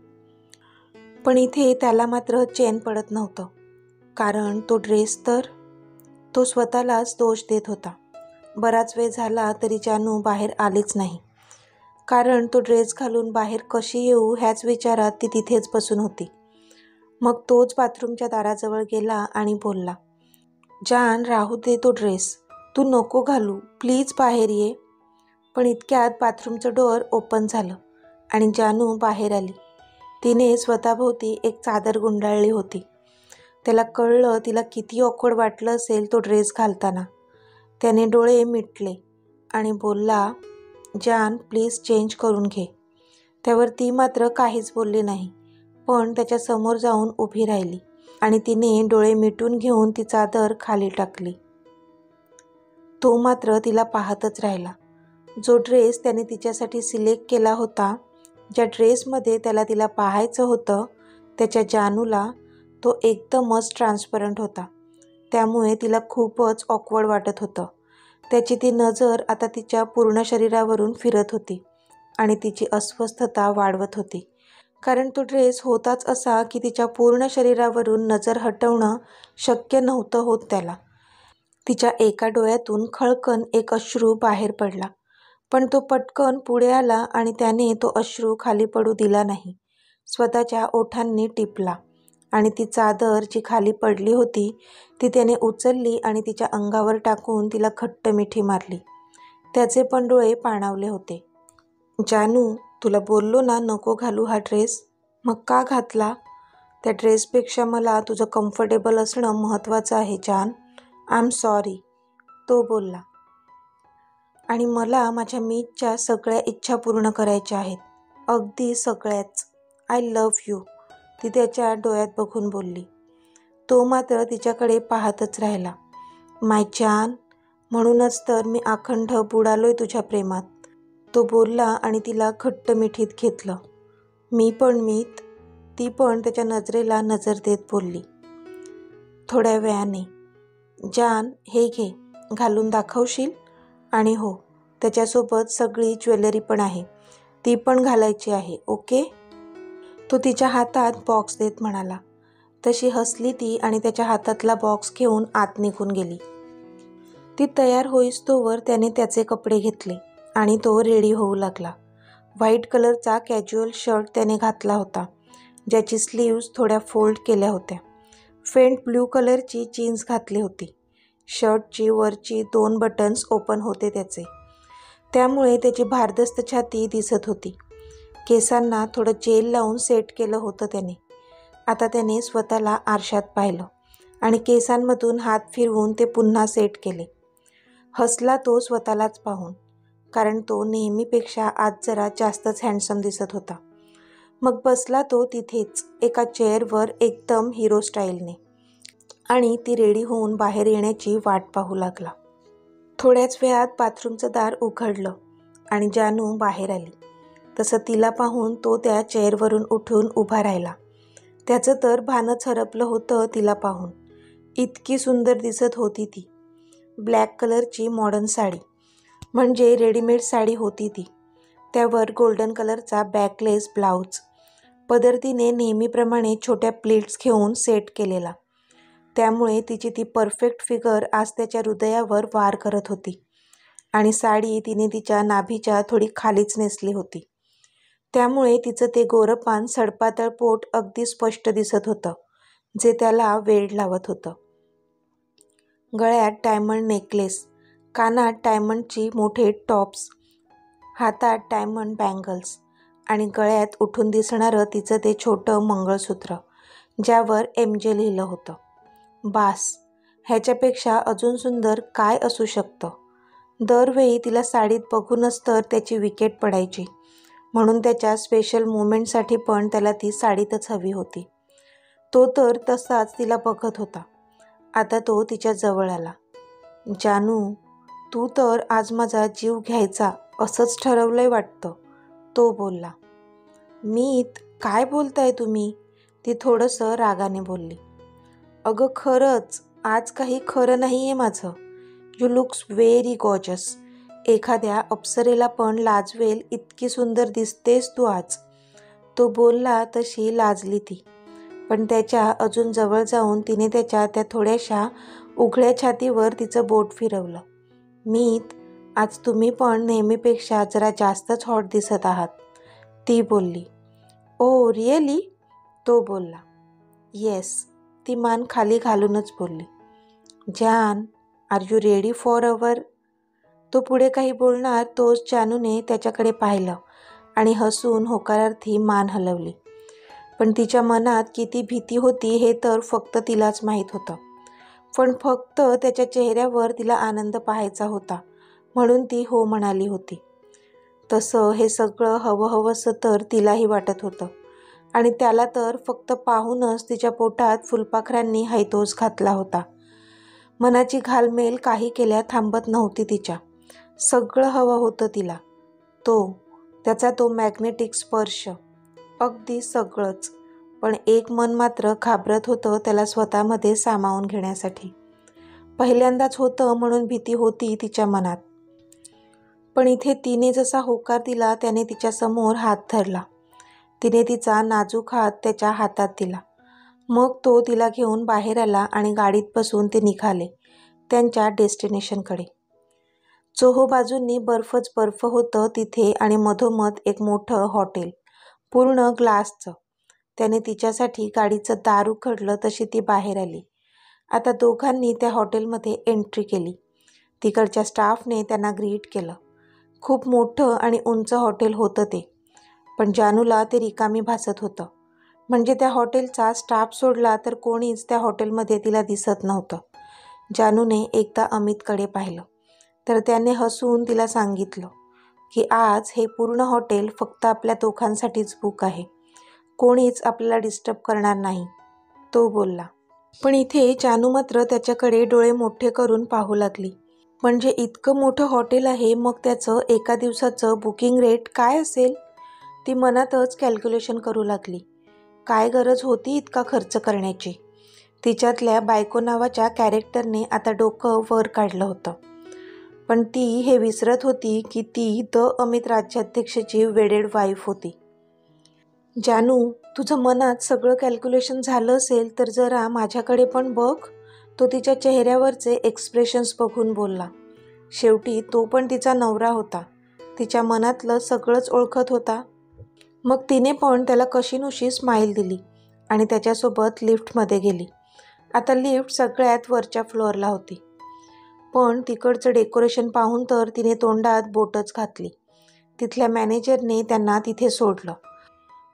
पण इथे त्याला मात्र चैन पडत नव्हतं, कारण तो ड्रेस तर तो स्वतःलाच दोष देत होता. बराच वेळ झाला तरी जानू बाहेर आलीच नाही, कारण तो ड्रेस घालून बाहेर कशी येऊ ह्याच विचारात ती तिथेच बसून होती. मग तोच बाथरूमच्या दाराजवळ गेला आणि बोलला, जान राहू दे तो ड्रेस, तू नको घालू, प्लीज बाहेर ये. पण इतक्यात बाथरूमचं डोअर ओपन झालं आणि जानू बाहेर आली. तिने स्वतःभोवती एक चादर गुंडाळली होती. त्याला कळलं तिला किती ऑकवर्ड वाटलं असेल तो ड्रेस घालताना. त्याने डोळे मिटले आणि बोलला, जान प्लीज चेंज करून घे. त्यावर ती मात्र काहीच बोलली नाही, पण त्याच्या समोर जाऊन उभी राहिली आणि तिने डोळे मिटून घेऊन ती चादर खाली टाकली. तो मात्र तिला पाहतच राहिला. जो ड्रेस त्याने तिच्यासाठी सिलेक्ट केला होता, ज्या ड्रेसमध्ये त्याला तिला पाहायचं होतं, त्याच्या जानूला तो एकदमच ट्रान्सपरंट होता. त्यामुळे तिला खूपच ऑकवर्ड वाटत होतं. त्याची ती नजर आता तिच्या पूर्ण शरीरावरून फिरत होती आणि तिची अस्वस्थता वाढवत होती, कारण तो ड्रेस होताच असा की तिच्या पूर्ण शरीरावरून नजर हटवणं शक्य नव्हतं होत त्याला. तिच्या एका डोळ्यातून खळकन एक अश्रू बाहेर पडला, पण तो पटकन पुढे आला आणि त्याने तो अश्रू खाली पडू दिला नाही. स्वतःच्या ओठांनी टिपला आणि ती चादर जी खाली पडली होती ती त्याने उचलली आणि तिच्या अंगावर टाकून तिला घट्ट मिठी मारली. त्याचे पण डोळे पाणावले होते. जानू, तुला बोललो ना नको घालू हा ड्रेस, मग का घातला? त्या ड्रेसपेक्षा मला तुझं कम्फर्टेबल असणं महत्त्वाचं आहे जान. आय एम सॉरी, तो बोलला. आणि मला माझ्या मीतच्या सगळ्या इच्छा पूर्ण करायच्या आहेत, अगदी सगळ्याच. आय लव्ह यू, ती त्याच्या डोळ्यात बघून बोलली. तो मात्र तिच्याकडे पाहतच राहिला. माय जान, म्हणूनच तर मी अखंड बुडालोय तुझ्या प्रेमात, तो बोलला आणि तिला घट्ट मिठीत घेतलं. मी पण मीत, ती पण त्याच्या नजरेला नजर देत बोलली. थोड्या वेळाने, जान हे घे, घालून दाखवशील? आणि हो, त्याच्यासोबत सगळी ज्वेलरी पण आहे, ती पण घालायची आहे, ओके? तो तिच्या हातात बॉक्स देत म्हणाला. तशी हसली ती आणि त्याच्या हातातला बॉक्स घेऊन आत निघून गेली. ती तयार होईस्तोवर त्याने त्याचे कपडे घेतले आणि तो रेडी होऊ लागला. व्हाईट कलरचा कॅज्युअल शर्ट त्याने घातला होता, ज्याची स्लीव्ज थोड्या फोल्ड केल्या होत्या. फेंट ब्ल्यू कलरची जीन्स घातली होती. शर्टची वरची 2 बटन्स ओपन होते त्याचे, त्यामुळे त्याची भारदस्त छाती दिसत होती. केसांना थोडं जेल लावून सेट केलं होतं त्याने. आता त्याने स्वतःला आरशात पाहिलं आणि केसांमधून हात फिरवून ते पुन्हा सेट केले. हसला तो स्वतःलाच पाहून, कारण तो नेहमीपेक्षा आज जरा जास्तच हँडसम दिसत होता. मग बसला तो तिथेच एका चेअरवर एकदम हिरो स्टाईलने आणि ती रेडी होऊन बाहेर येण्याची वाट पाहू लागला. थोड्याच वेळात बाथरूमचं दार उघडलं आणि जानू बाहेर आली. तसं तिला पाहून तो त्या चेअरवरून उठून उभा राहिला. त्याचं तर भानच हरपलं होतं तिला पाहून. इतकी सुंदर दिसत होती ती. ब्लॅक कलरची मॉडर्न साडी, म्हणजे रेडीमेड साडी होती ती. त्यावर गोल्डन कलरचा बॅकलेस ब्लाऊज, पदर तिने नेहमीप्रमाणे छोट्या प्लेट्स घेऊन सेट केलेला. त्यामुळे तिची ती परफेक्ट फिगर आज त्याच्या हृदयावर वार करत होती. आणि साडी तिने तिच्या नाभीच्या थोडी खालीच नेसली होती. त्यामुळे तिचं ते गोरपान सडपातळ पोट अगदी स्पष्ट दिसत होतं, जे त्याला वेड लावत होतं. गळ्यात डायमंड नेकलेस, कानात डायमंडची मोठे टॉप्स, हातात डायमंड बँगल्स आणि गळ्यात उठून दिसणारं तिचं ते छोटं मंगळसूत्र, ज्यावर MJ लिहिलं होतं. बास, ह्याच्यापेक्षा अजून सुंदर काय असू शकतं. दरवेळी तिला साडीत बघूनच तर त्याची विकेट पडायची, म्हणून त्याच्या स्पेशल मोमेंटसाठी पण त्याला ती साडीतच हवी होती. तो तर तसाच तिला बघत होता. आता तो तिच्या जवळ आला. जानू, तू तर आज माझा जीव घ्यायचा असंच ठरवलंय वाटतं, तो बोलला. मीत, काय बोलताय तुम्ही, ती थोडंसं रागाने बोलली. अगं खरंच, आज काही खरं नाही आहे माझं. You looks very gorgeous. एखाद्या अप्सरेला पण लाजवेल इतकी सुंदर दिसतेस तू आज, तो बोलला. तशी लाजली ती, पण त्याच्या अजून जवळ जाऊन तिने त्याच्या त्या थोड्याशा उघड्या छातीवर तिचं बोट फिरवलं. मीत, आज तुम्ही पण नेहमीपेक्षा जरा जास्तच हॉट दिसत आहात, ती बोलली. ओ रिअली, तो बोलला. येस, ती मान खाली घालूनच बोलली. जान, are you ready for our, तो पुढे काही बोलणार तोच जानूने त्याच्याकडे पाहिलं आणि हसून होकारार्थी मान हलवली. पण तिच्या मनात किती भीती होती हे तर फक्त तिलाच माहीत होतं. पण फक्त त्याच्या चेहऱ्यावर तिला आनंद पाहायचा होता, म्हणून ती हो म्हणाली होती. तसं हे सगळं हवंहवंसं तर तिलाही वाटत होतं, आणि त्याला तर फक्त पाहूनच तिच्या पोटात फुलपाखरांनी हैदोस घातला होता. मनाची घालमेल काही केल्या थांबत नव्हती तिच्या. सगळं हवं होतं तिला. त्याचा तो मॅग्नेटिक स्पर्श, अगदी सगळंच. पण एक मन मात्र घाबरत होतं त्याला स्वतःमध्ये सामावून घेण्यासाठी. पहिल्यांदाच होतं म्हणून भीती होती तिच्या मनात. पण इथे तिने जसा होकार दिला त्याने तिच्यासमोर हात धरला. तिने तिचा नाजूक हात त्याच्या हातात दिला. मग तो तिला घेऊन बाहेर आला आणि गाडीत बसून ते निघाले त्यांच्या डेस्टिनेशनकडे. चोहोबाजूंनी बर्फच बर्फ होतं तिथे, आणि मधोमध एक मोठं हॉटेल, पूर्ण ग्लासचं. त्याने तिच्यासाठी गाडीचं दार उघडलं तशी ती बाहेर आली. आता दोघांनी त्या हॉटेलमध्ये एंट्री केली. तिकडच्या स्टाफने त्यांना ग्रीट केलं. खूप मोठं आणि उंच हॉटेल होतं ते, पण जानूला ते रिकामी भासत होतं. म्हणजे त्या हॉटेलचा स्टाफ सोडला तर कोणीच त्या हॉटेलमध्ये तिला दिसत नव्हतं. जानूने एकदा अमितकडे पाहिलं तर त्याने हसून तिला सांगितलं की आज हे पूर्ण हॉटेल फक्त आपल्या दोघांसाठीच बुक आहे, कोणीच आपल्याला डिस्टर्ब करणार नाही, तो बोलला. पण इथे जानू मात्र त्याच्याकडे डोळे मोठे करून पाहू लागली. म्हणजे इतकं मोठं हॉटेल आहे, मग त्याचं एका दिवसाचं बुकिंग रेट काय असेल, ती मनातच कॅल्क्युलेशन करू लागली. काय गरज होती इतका खर्च करण्याची. तिच्यातल्या बायको नावाच्या कॅरेक्टरने आता डोकं वर काढलं होतं. पण ती हे विसरत होती की ती अमित राज्याध्यक्षाची वेडेड वाईफ होती. जानू, तुझं मनात सगळं कॅल्क्युलेशन झालं असेल तर जरा माझ्याकडे पण बघ, तो तिच्या चेहऱ्यावरचे एक्सप्रेशन्स बघून बोलला. शेवटी तो पण तिचा नवरा होता, तिच्या मनातलं सगळंच ओळखत होता. मग तिने पण त्याला कशीनुशी स्माईल दिली आणि त्याच्यासोबत लिफ्टमध्ये गेली. आता लिफ्ट सगळ्यात वरच्या फ्लोअरला होती. पण तिकडचं डेकोरेशन पाहून तर तिने तोंडात बोटच घातली. तिथल्या मॅनेजरने त्यांना तिथे सोडलं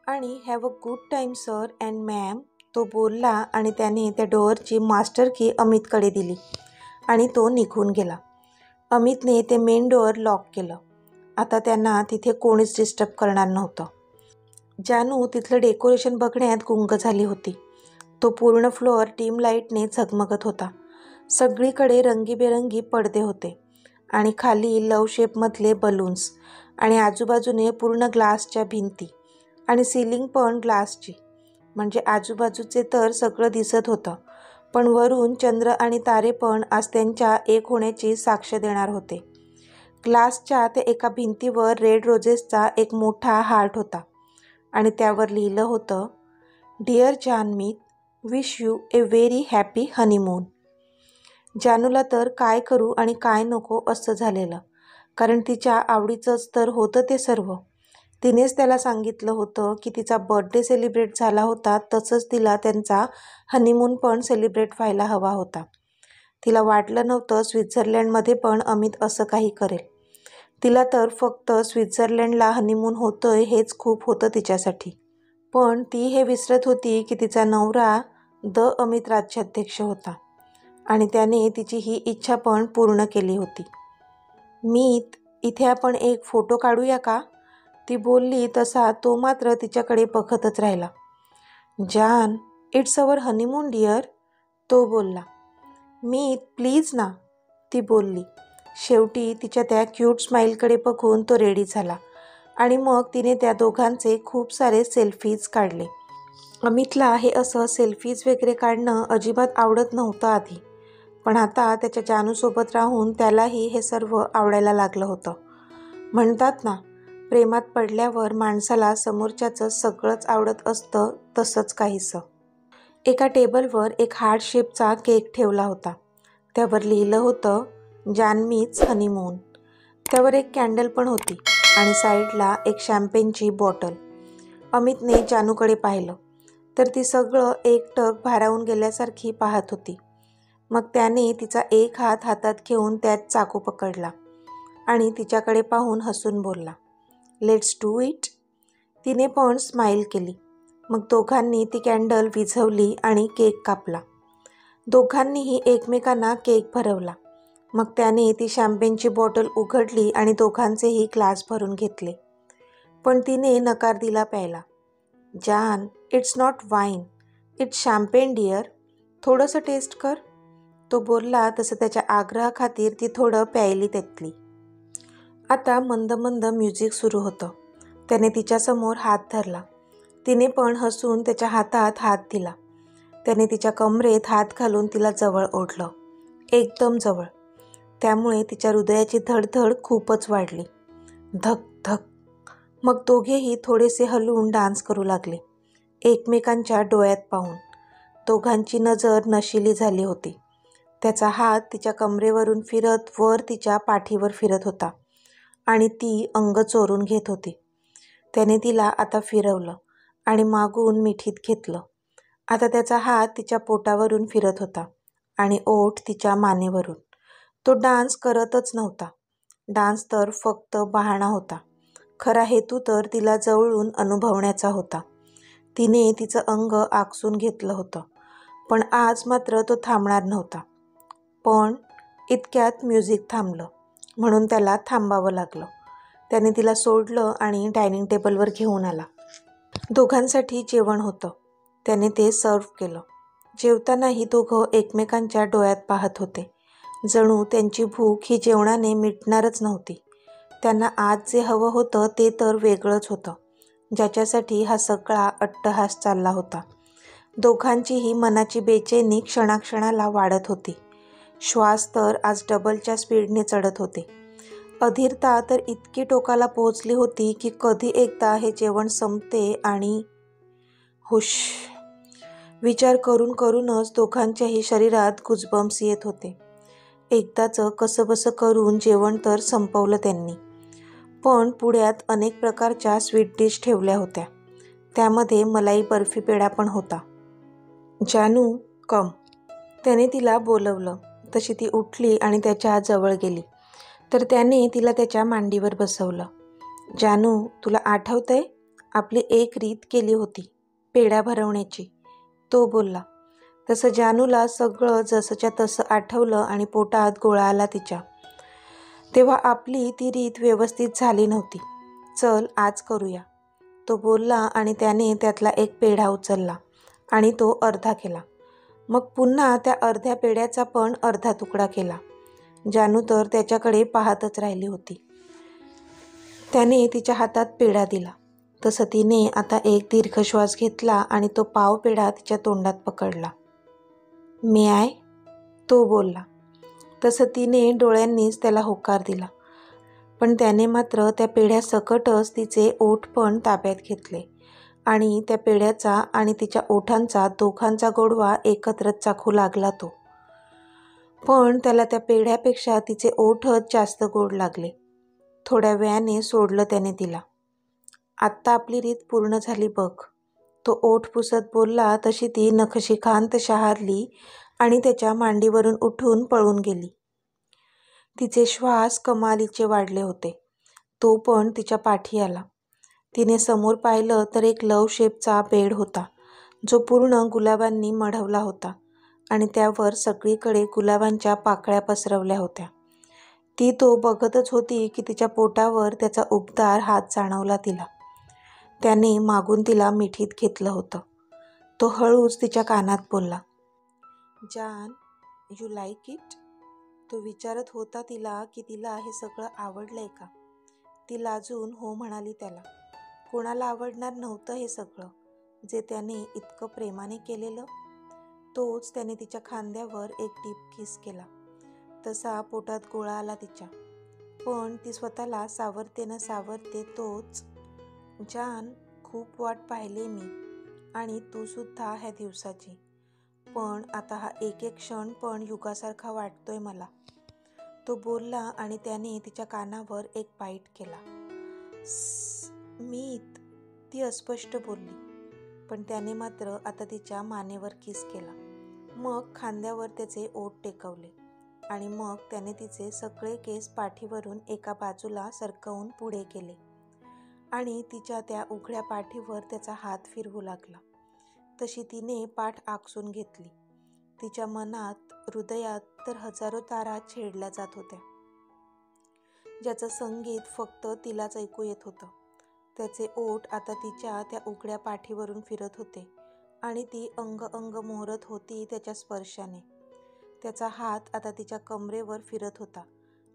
आणि have a good time sir and ma'am, तो बोलला आणि त्याने त्या डोअरची मास्टर की अमितकडे दिली आणि तो निघून गेला. अमितने ते मेन डोअर लॉक केलं. आता त्यांना तिथे कोणीच डिस्टर्ब करणार नव्हतं. जानू तिथलं डेकोरेशन बघण्यात गुंग झाली होती. तो पूर्ण फ्लोअर टीम लाईटने झगमगत होता. सगळीकडे रंगीबेरंगी पडदे होते आणि खाली लव शेपमधले बलून्स, आणि आजूबाजूने पूर्ण ग्लासच्या भिंती आणि सिलिंग पण ग्लासची. म्हणजे आजूबाजूचे तर सगळं दिसत होतं, पण वरून चंद्र आणि तारे पण आज त्यांच्या एक होण्याची साक्ष देणार होते. ग्लासच्या त्या एका भिंतीवर रेड रोजेसचा एक मोठा हार्ट होता आणि त्यावर लिहिलं होतं, dear Janmeet, wish you a very happy honeymoon. जानूला तर काय करू आणि काय नको असं झालेलं, कारण तिच्या आवडीचंच तर होतं ते सर्व. तिनेच त्याला सांगितलं होतं की तिचा बर्थडे सेलिब्रेट झाला होता, तसंच तिला त्यांचा हनीमून पण सेलिब्रेट व्हायला हवा होता. तिला वाटलं नव्हतं स्वित्झर्लंडमध्ये पण अमित असं काही करेल. तिला तर फक्त स्वित्झर्लंडला हनीमून होतंय हेच खूप होतं तिच्यासाठी. पण ती हे विसरत होती की तिचा नवरा अमित राज्याध्यक्ष होता आणि त्याने तिची ही इच्छा पण पूर्ण केली होती. मीत, इथे आपण एक फोटो काढूया का? ती बोलली तसा तो मात्र तिच्याकडे बघतच राहिला. जान, इट्स अवर हनीमून डिअर, तो बोलला. मीत, प्लीज ना, ती बोलली. शेवटी तिच्या त्या क्यूट स्माईलकडे बघून तो रेडी झाला आणि मग तिने त्या दोघांचे खूप सारे सेल्फीज काढले. अमितला हे असं सेल्फीज वगैरे काढणं अजिबात आवडत नव्हतं आधी, पण आता त्याच्या जानूसोबत राहून त्यालाही हे सर्व आवडायला लागलं होतं. म्हणतात ना, प्रेमात पडल्यावर माणसाला समोरच्याचं सगळंच आवडत असतं, तसंच काहीसं. एका टेबलवर एक हार्ट शेपचा केक ठेवला होता. त्यावर लिहिलं होतं, जानमीच हनीमून. त्यावर एक कॅन्डल पण होती आणि साईडला एक शॅम्पेनची बॉटल. अमितने जानूकडे पाहिलं तर ती सगळं एकटक भारावून गेल्यासारखी पाहत होती. मग त्याने तिचा एक हात हातात घेऊन त्यात चाकू पकडला आणि तिच्याकडे पाहून हसून बोलला, लेट्स डू इट. तिने पण स्माईल केली. मग दोघांनी ती कॅन्डल विझवली आणि केक कापला. दोघांनीही एकमेकांना केक भरवला. मग त्याने ती शॅम्पेनची बॉटल उघडली आणि दोघांचेही ग्लास भरून घेतले. पण तिने नकार दिला प्यायला. जान, it's not wine, it's champagne dear, थोडंसं टेस्ट कर, तो बोलला. तसं त्याच्या आग्रहाखातीर ती थोडं प्यायली त्यातली. आता मंद मंद म्युझिक सुरू होतं. त्याने तिच्यासमोर हात धरला. तिने पण हसून त्याच्या हातात हात दिला. त्याने तिच्या कमरेत हात घालून तिला जवळ ओढलं, एकदम जवळ. त्यामुळे तिच्या हृदयाची धडधड खूपच वाढली. धक धक. मग दोघेही थोडेसे हलवून डान्स करू लागले, एकमेकांच्या डोळ्यात पाहून. दोघांची नजर नशिली झाली होती. त्याचा हात तिच्या कमरेवरून फिरत वर तिच्या पाठीवर फिरत होता आणि ती अंग चोरून घेत होती. त्याने तिला आता फिरवलं आणि मागून मिठीत घेतलं. आता त्याचा हात तिच्या पोटावरून फिरत होता आणि ओठ तिच्या मानेवरून. तो डान्स करतच नव्हता. डान्स तर फक्त बहाणा होता. खरा हेतू तर तिला जवळून अनुभवण्याचा होता. तिने तिचं अंग आकसून घेतलं होतं, पण आज मात्र तो थांबणार नव्हता. पण इतक्यात म्युझिक थांबलं, म्हणून त्याला थांबावं लागलं. त्याने तिला सोडलं आणि डायनिंग टेबलवर घेऊन आला. दोघांसाठी जेवण होतं. त्याने ते सर्व्ह केलं. जेवतानाही दोघं एकमेकांच्या डोळ्यात पाहत होते. जणू त्यांची भूक ही जेवणाने मिटणारच नव्हती. त्यांना आज जे हवं होतं ते तर वेगळंच होतं, ज्याच्यासाठी हा सगळा अट्टहास चालला होता. दोघांचीही मनाची बेचैनी क्षणाक्षणाला वाढत होती. श्वास तर आज डबलच्या स्पीडने चढत होते. अधीरता तर इतकी टोकाला पोहोचली होती की कधी एकदा हे जेवण संपते आणि हुश. विचार करून करूनच दोघांच्याही शरीरात गुजबम्स येत होते. एकदाचं कसंबसं करून जेवण तर संपवलं त्यांनी. पण पुढ्यात अनेक प्रकारच्या स्वीट डिश ठेवल्या होत्या. त्यामध्ये मलाई बर्फी पेढा पण होता. जानू, कम, त्याने तिला बोलवलं. तशी ती उठली आणि त्याच्या जवळ गेली. तर त्याने तिला त्याच्या मांडीवर बसवलं. जानू, तुला आठवतंय, आपली एक रीत केली होती पेढा भरवण्याची, तो बोलला. तसं जानूला सगळं जसंच्या तसं आठवलं आणि पोटात गोळा आला तिच्या. तेव्हा आपली ती रीत व्यवस्थित झाली नव्हती. चल आज करूया, तो बोलला आणि त्याने त्यातला एक पेढा उचलला आणि तो अर्धा केला. मग पुन्हा त्या अर्ध्या पेढ्याचा पण अर्धा तुकडा केला. जानू तर त्याच्याकडे पाहतच राहिली होती. त्याने तिच्या हातात पेढा दिला. तसं तिने आता एक दीर्घ श्वास घेतला आणि तो पाव पेढा तिच्या तोंडात पकडला. मे आय, तो बोलला. तसं तिने डोळ्यांनीच त्याला होकार दिला. पण त्याने मात्र त्या पेढ्यासकटच तिचे ओठ पण ताब्यात घेतले आणि त्या पेढ्याचा आणि तिच्या ओठांचा दोघांचा गोडवा एकत्रच चाखू लागला तो. पण त्याला त्या पेढ्यापेक्षा तिचे ओठच जास्त गोड लागले. थोड्या वेळाने सोडलं त्याने तिला. आत्ता आपली रीत पूर्ण झाली बघ, तो ओठ पुसत बोलला. तशी ती नखशिखांत शहारली आणि त्याच्या मांडीवरून उठून पळून गेली. तिचे श्वास कमालीचे वाढले होते. तो पण तिच्या पाठी आला. तिने समोर पाहिलं तर एक लव शेपचा बेड होता, जो पूर्ण गुलाबांनी मढवला होता आणि त्यावर सगळीकडे गुलाबांच्या पाकळ्या पसरवल्या होत्या. ती तो बघतच होती की तिच्या पोटावर त्याचा उबदार हात जाणवला तिला. त्याने मागून तिला मिठीत घेतलं होतं. तो हळूच तिच्या कानात बोलला, जान, यू लाईक इट? तो विचारत होता तिला की तिला हे सगळं आवडलंय का. ती लाजून हो म्हणाली त्याला. कोणाला आवडणार नव्हतं हे सगळं, जे त्याने इतकं प्रेमाने केलेलं. तोच त्याने तिच्या खांद्यावर एक डीप किस केला. तसा पोटात गोळा आला तिच्या. पण ती स्वतःला सावरते न सावरते तोच, जान, खूप वाट पाहिली मी आणि तू सुद्धा ह्या दिवसाची. पण आता हा एक एक क्षण पण युगासारखा वाटतोय मला. तो बोलला आणि त्याने तिच्या कानावर एक बाईट केला. मीत, ती अस्पष्ट बोलली. पण त्याने मात्र आता तिच्या मानेवर किस केला. मग खांद्यावर त्याचे ओठ टेकवले आणि मग त्याने तिचे सगळे केस पाठीवरून एका बाजूला सरकवून पुढे केले आणि तिच्या त्या उघड्या पाठीवर त्याचा हात फिरवू लागला. तशी तिने पाठ आकसून घेतली. तिच्या मनात, हृदयात तर हजारो तारा छेडल्या जात होत्या, ज्याचं संगीत फक्त तिलाच ऐकू येत होतं. त्याचे ओठ आता तिच्या त्या उघड्या पाठीवरून फिरत होते आणि ती अंग अंग मोहरत होती त्याच्या स्पर्शाने. त्याचा हात आता तिच्या कमरेवर फिरत होता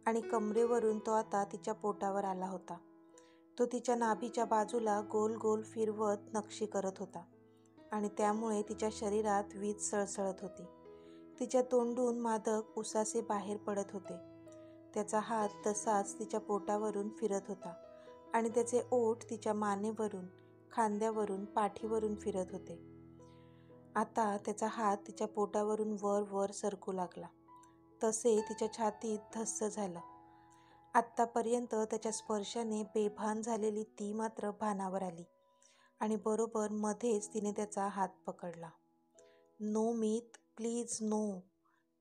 आणि कमरेवरून तो आता तिच्या पोटावर आला होता. तो तिच्या नाभीच्या बाजूला गोल गोल फिरवत नक्षी करत होता आणि त्यामुळे तिच्या शरीरात वीज सळसळत होती. तिच्या तोंडून मादक उसासे बाहेर पडत होते. त्याचा हात तसाच तिच्या पोटावरून फिरत होता आणि त्याचे ओठ तिच्या मानेवरून, खांद्यावरून, पाठीवरून फिरत होते. आता त्याचा हात तिच्या पोटावरून वर वर सरकू लागला. तसे तिच्या छातीत धस्स झालं. आत्तापर्यंत त्याच्या स्पर्शाने बेभान झालेली ती मात्र भानावर आली आणि बरोबर मध्येच तिने त्याचा हात पकडला. नो मीत, प्लीज नो,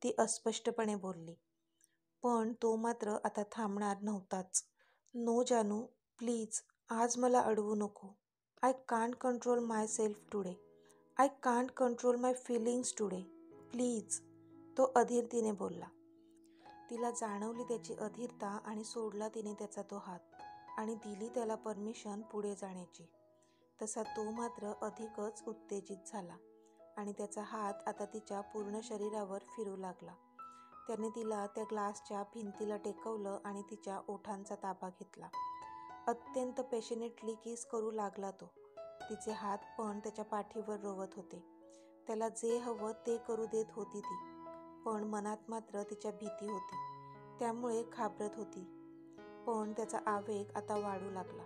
ती अस्पष्टपणे बोलली. पण तो मात्र आता थांबणार नव्हताच. नो जानू, प्लीज, आज मला अडवू नको. I can't control myself today. I can't control my feelings today. Please, तो अधीरतेने बोलला. तिला जाणवली त्याची अधीरता आणि सोडला तिने त्याचा तो हात आणि दिली त्याला परमिशन पुढे जाण्याची. तसा तो मात्र अधिकच उत्तेजित झाला आणि त्याचा हात आता तिच्या पूर्ण शरीरावर फिरू लागला. त्याने तिला त्या ग्लासच्या भिंतीला टेकवलं आणि तिच्या ओठांचा ताबा घेतला. अत्यंत पॅशनेटली किस करू लागला तो. तिचे हात पण त्याच्या पाठीवर रोवत होते. त्याला जे हवं ते करू देत होती ती. पण मनात मात्र तिच्या भीती होती, त्यामुळे घाबरत होती. पण त्याचा आवेग आता वाढू लागला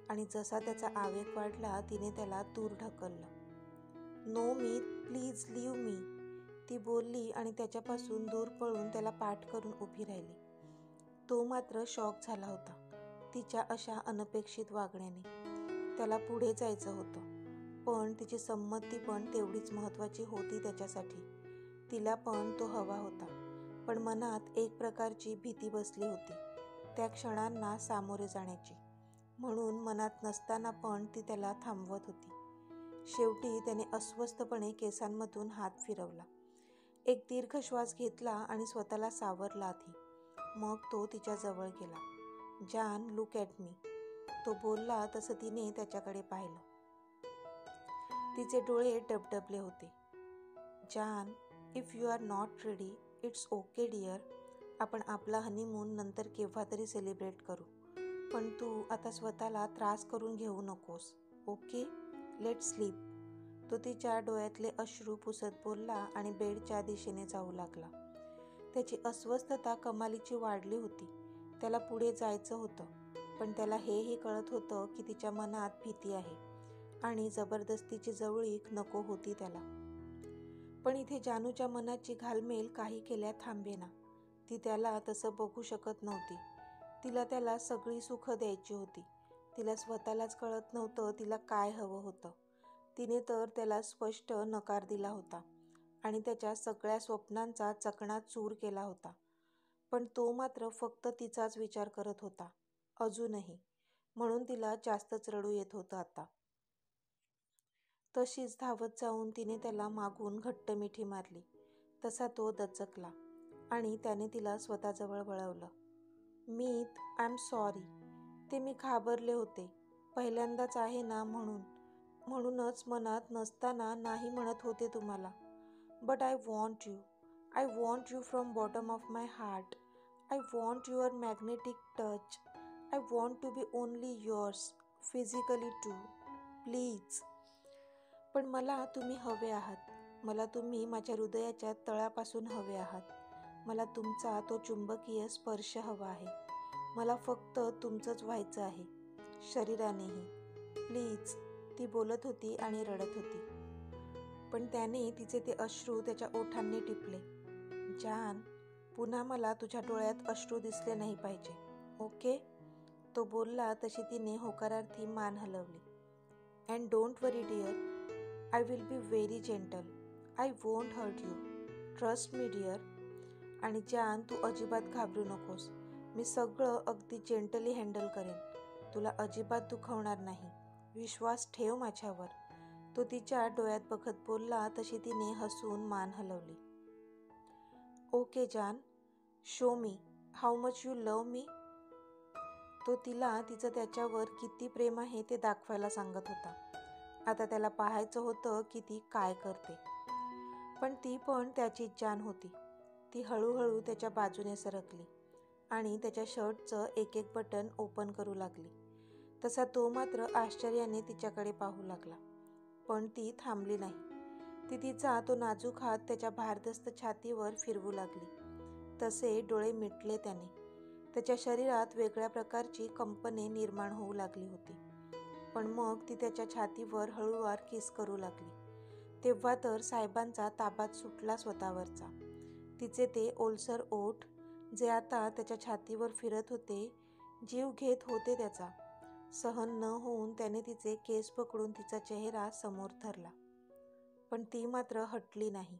आणि जसा त्याचा आवेग वाढला तिने त्याला दूर ढकललं. No me, please leave me, ती बोलली आणि त्याच्यापासून दूर पळून त्याला पाठ करून उभी राहिली. तो मात्र शॉक झाला होता तिच्या अशा अनपेक्षित वागण्याने. त्याला पुढे जायचं होतं, पण तिची संमती पण तेवढीच महत्त्वाची होती त्याच्यासाठी. तिला पण तो हवा होता, पण मनात एक प्रकारची भीती बसली होती त्या क्षणांना सामोरे जाण्याची. म्हणून मनात नसताना पण ती त्याला थांबवत होती. शेवटी त्याने अस्वस्थपणे केसांमधून हात फिरवला. एक दीर्घ श्वास घेतला आणि स्वतःला सावरला आधी. मग तो तिच्या जवळ गेला. जान, लुक ॲट मी, तो बोलला. तसं तिने त्याच्याकडे पाहिलं. तिचे डोळे डबडबले होते. जान, if you are not ready, it's okay dear. आपण आपला हनीमून नंतर केव्हा तरी सेलिब्रेट करू. पण तू आता स्वतःला त्रास करून घेऊ नकोस. Okay, let sleep. तो तिच्या डोळ्यातले अश्रू पुसत बोलला आणि बेडच्या दिशेने जाऊ लागला. त्याची अस्वस्थता कमालीची वाढली होती. त्याला पुढे जायचं होतं, पण त्याला हेही कळत होतं की तिच्या मनात भीती आहे आणि जबरदस्तीची जवळीक नको होती त्याला. पण इथे जानूच्या मनाची घालमेल काही केल्या थांबेना. ती त्याला तसं बघू शकत नव्हती. तिला त्याला सगळी सुख द्यायची होती. तिला स्वतःलाच कळत नव्हतं तिला काय हवं होतं. तिने तर त्याला स्पष्ट नकार दिला होता आणि त्याच्या सगळ्या स्वप्नांचा चकणाचूर केला होता. पण तो मात्र फक्त तिचाच विचार करत होता अजूनही. म्हणून तिला जास्तच रडू येत होतं आता. तशीच धावत जाऊन तिने त्याला मागून घट्ट मिठी मारली. तसा तो दचकला आणि त्याने तिला स्वतःजवळ वळवलं. मीत, आय एम सॉरी. ते मी घाबरले होते. पहिल्यांदाच आहे ना म्हणूनच मनात नसताना नाही म्हणत होते तुम्हाला. But I want you. I want you from bottom of my heart. I want your magnetic touch. I want to be only yours, physically too. Please. पण मला तुम्ही हवे आहात. मला तुम्ही माझ्या हृदयाच्या तळापासून हवे आहात. मला तुमचा तो चुंबकीय स्पर्श हवा आहे. मला फक्त तुमचंच व्हायचं आहे, शरीरानेही. प्लीज. ती बोलत होती आणि रडत होती. पण त्याने तिचे ते अश्रू त्याच्या ओठांनी टिपले. जान, पुन्हा मला तुझ्या डोळ्यात अश्रू दिसले नाही पाहिजे, ओके? तो बोलला तशी तिने होकारार्थी मान हलवली. And don't worry dear. I will be very gentle. I won't hurt you. Trust me dear. आणि जान, तू अजिबात घाबरू नकोस. मी सगळं अगदी जेंटली हँडल करेन. तुला अजिबात दुखवणार नाही. विश्वास ठेव माझ्यावर. तो तिच्या डोळ्यात बघत बोलला तशी तिने हसून मान हलवली. ओके जान, show me how much you love me. तो तिला तिचं त्याच्यावर किती प्रेम आहे ते दाखवायला सांगत होता. आता त्याला पाहायचं होतं की ती काय करते. पण ती पण त्याचीच जान होती. ती हळूहळू त्याच्या बाजूने सरकली आणि त्याच्या शर्टचं एक एक बटन ओपन करू लागली. तसा तो मात्र आश्चर्याने तिच्याकडे पाहू लागला. पण ती थांबली नाही. ती तिचा तो नाजूक हात त्याच्या भारदस्त छातीवर फिरवू लागली. तसे डोळे मिटले त्याने. त्याच्या शरीरात वेगळ्या प्रकारची कंपने निर्माण होऊ लागली होती. पण मग ती त्याच्या छातीवर हळूवार किस करू लागली. तेव्हा तर साहेबांचा ताबाच सुटला स्वतःवरचा. तिचे ते ओलसर ओठ जे आता त्याच्या छातीवर फिरत होते, जीव घेत होते त्याचा. सहन न होऊन त्याने तिचे केस पकडून तिचा चेहरा समोर धरला. पण ती मात्र हटली नाही.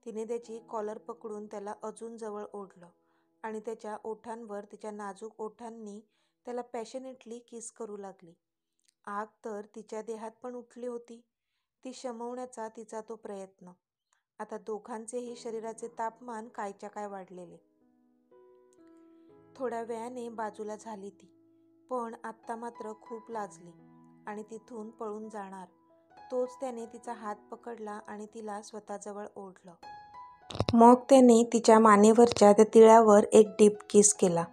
तिने त्याची कॉलर पकडून त्याला अजून जवळ ओढलं आणि त्याच्या ओठांवर तिच्या नाजूक ओठांनी त्याला पॅशनेटली किस करू लागली. आग तर तिच्या देहात पण उठली होती. ती शमवण्याचा तिचा तो प्रयत्न. आता दोघांचेही शरीराचे तापमान कायच्या काय वाढलेले. थोड्या वेळाने बाजूला झाली ती. पण आत्ता मात्र खूप लाजली आणि तिथून पळून जाणार. तोच त्याने तिचा हात पकडला आणि तिला स्वतःजवळ ओढलं. मग त्याने तिच्या मानेवरच्या त्या तिळावर एक डीप किस केला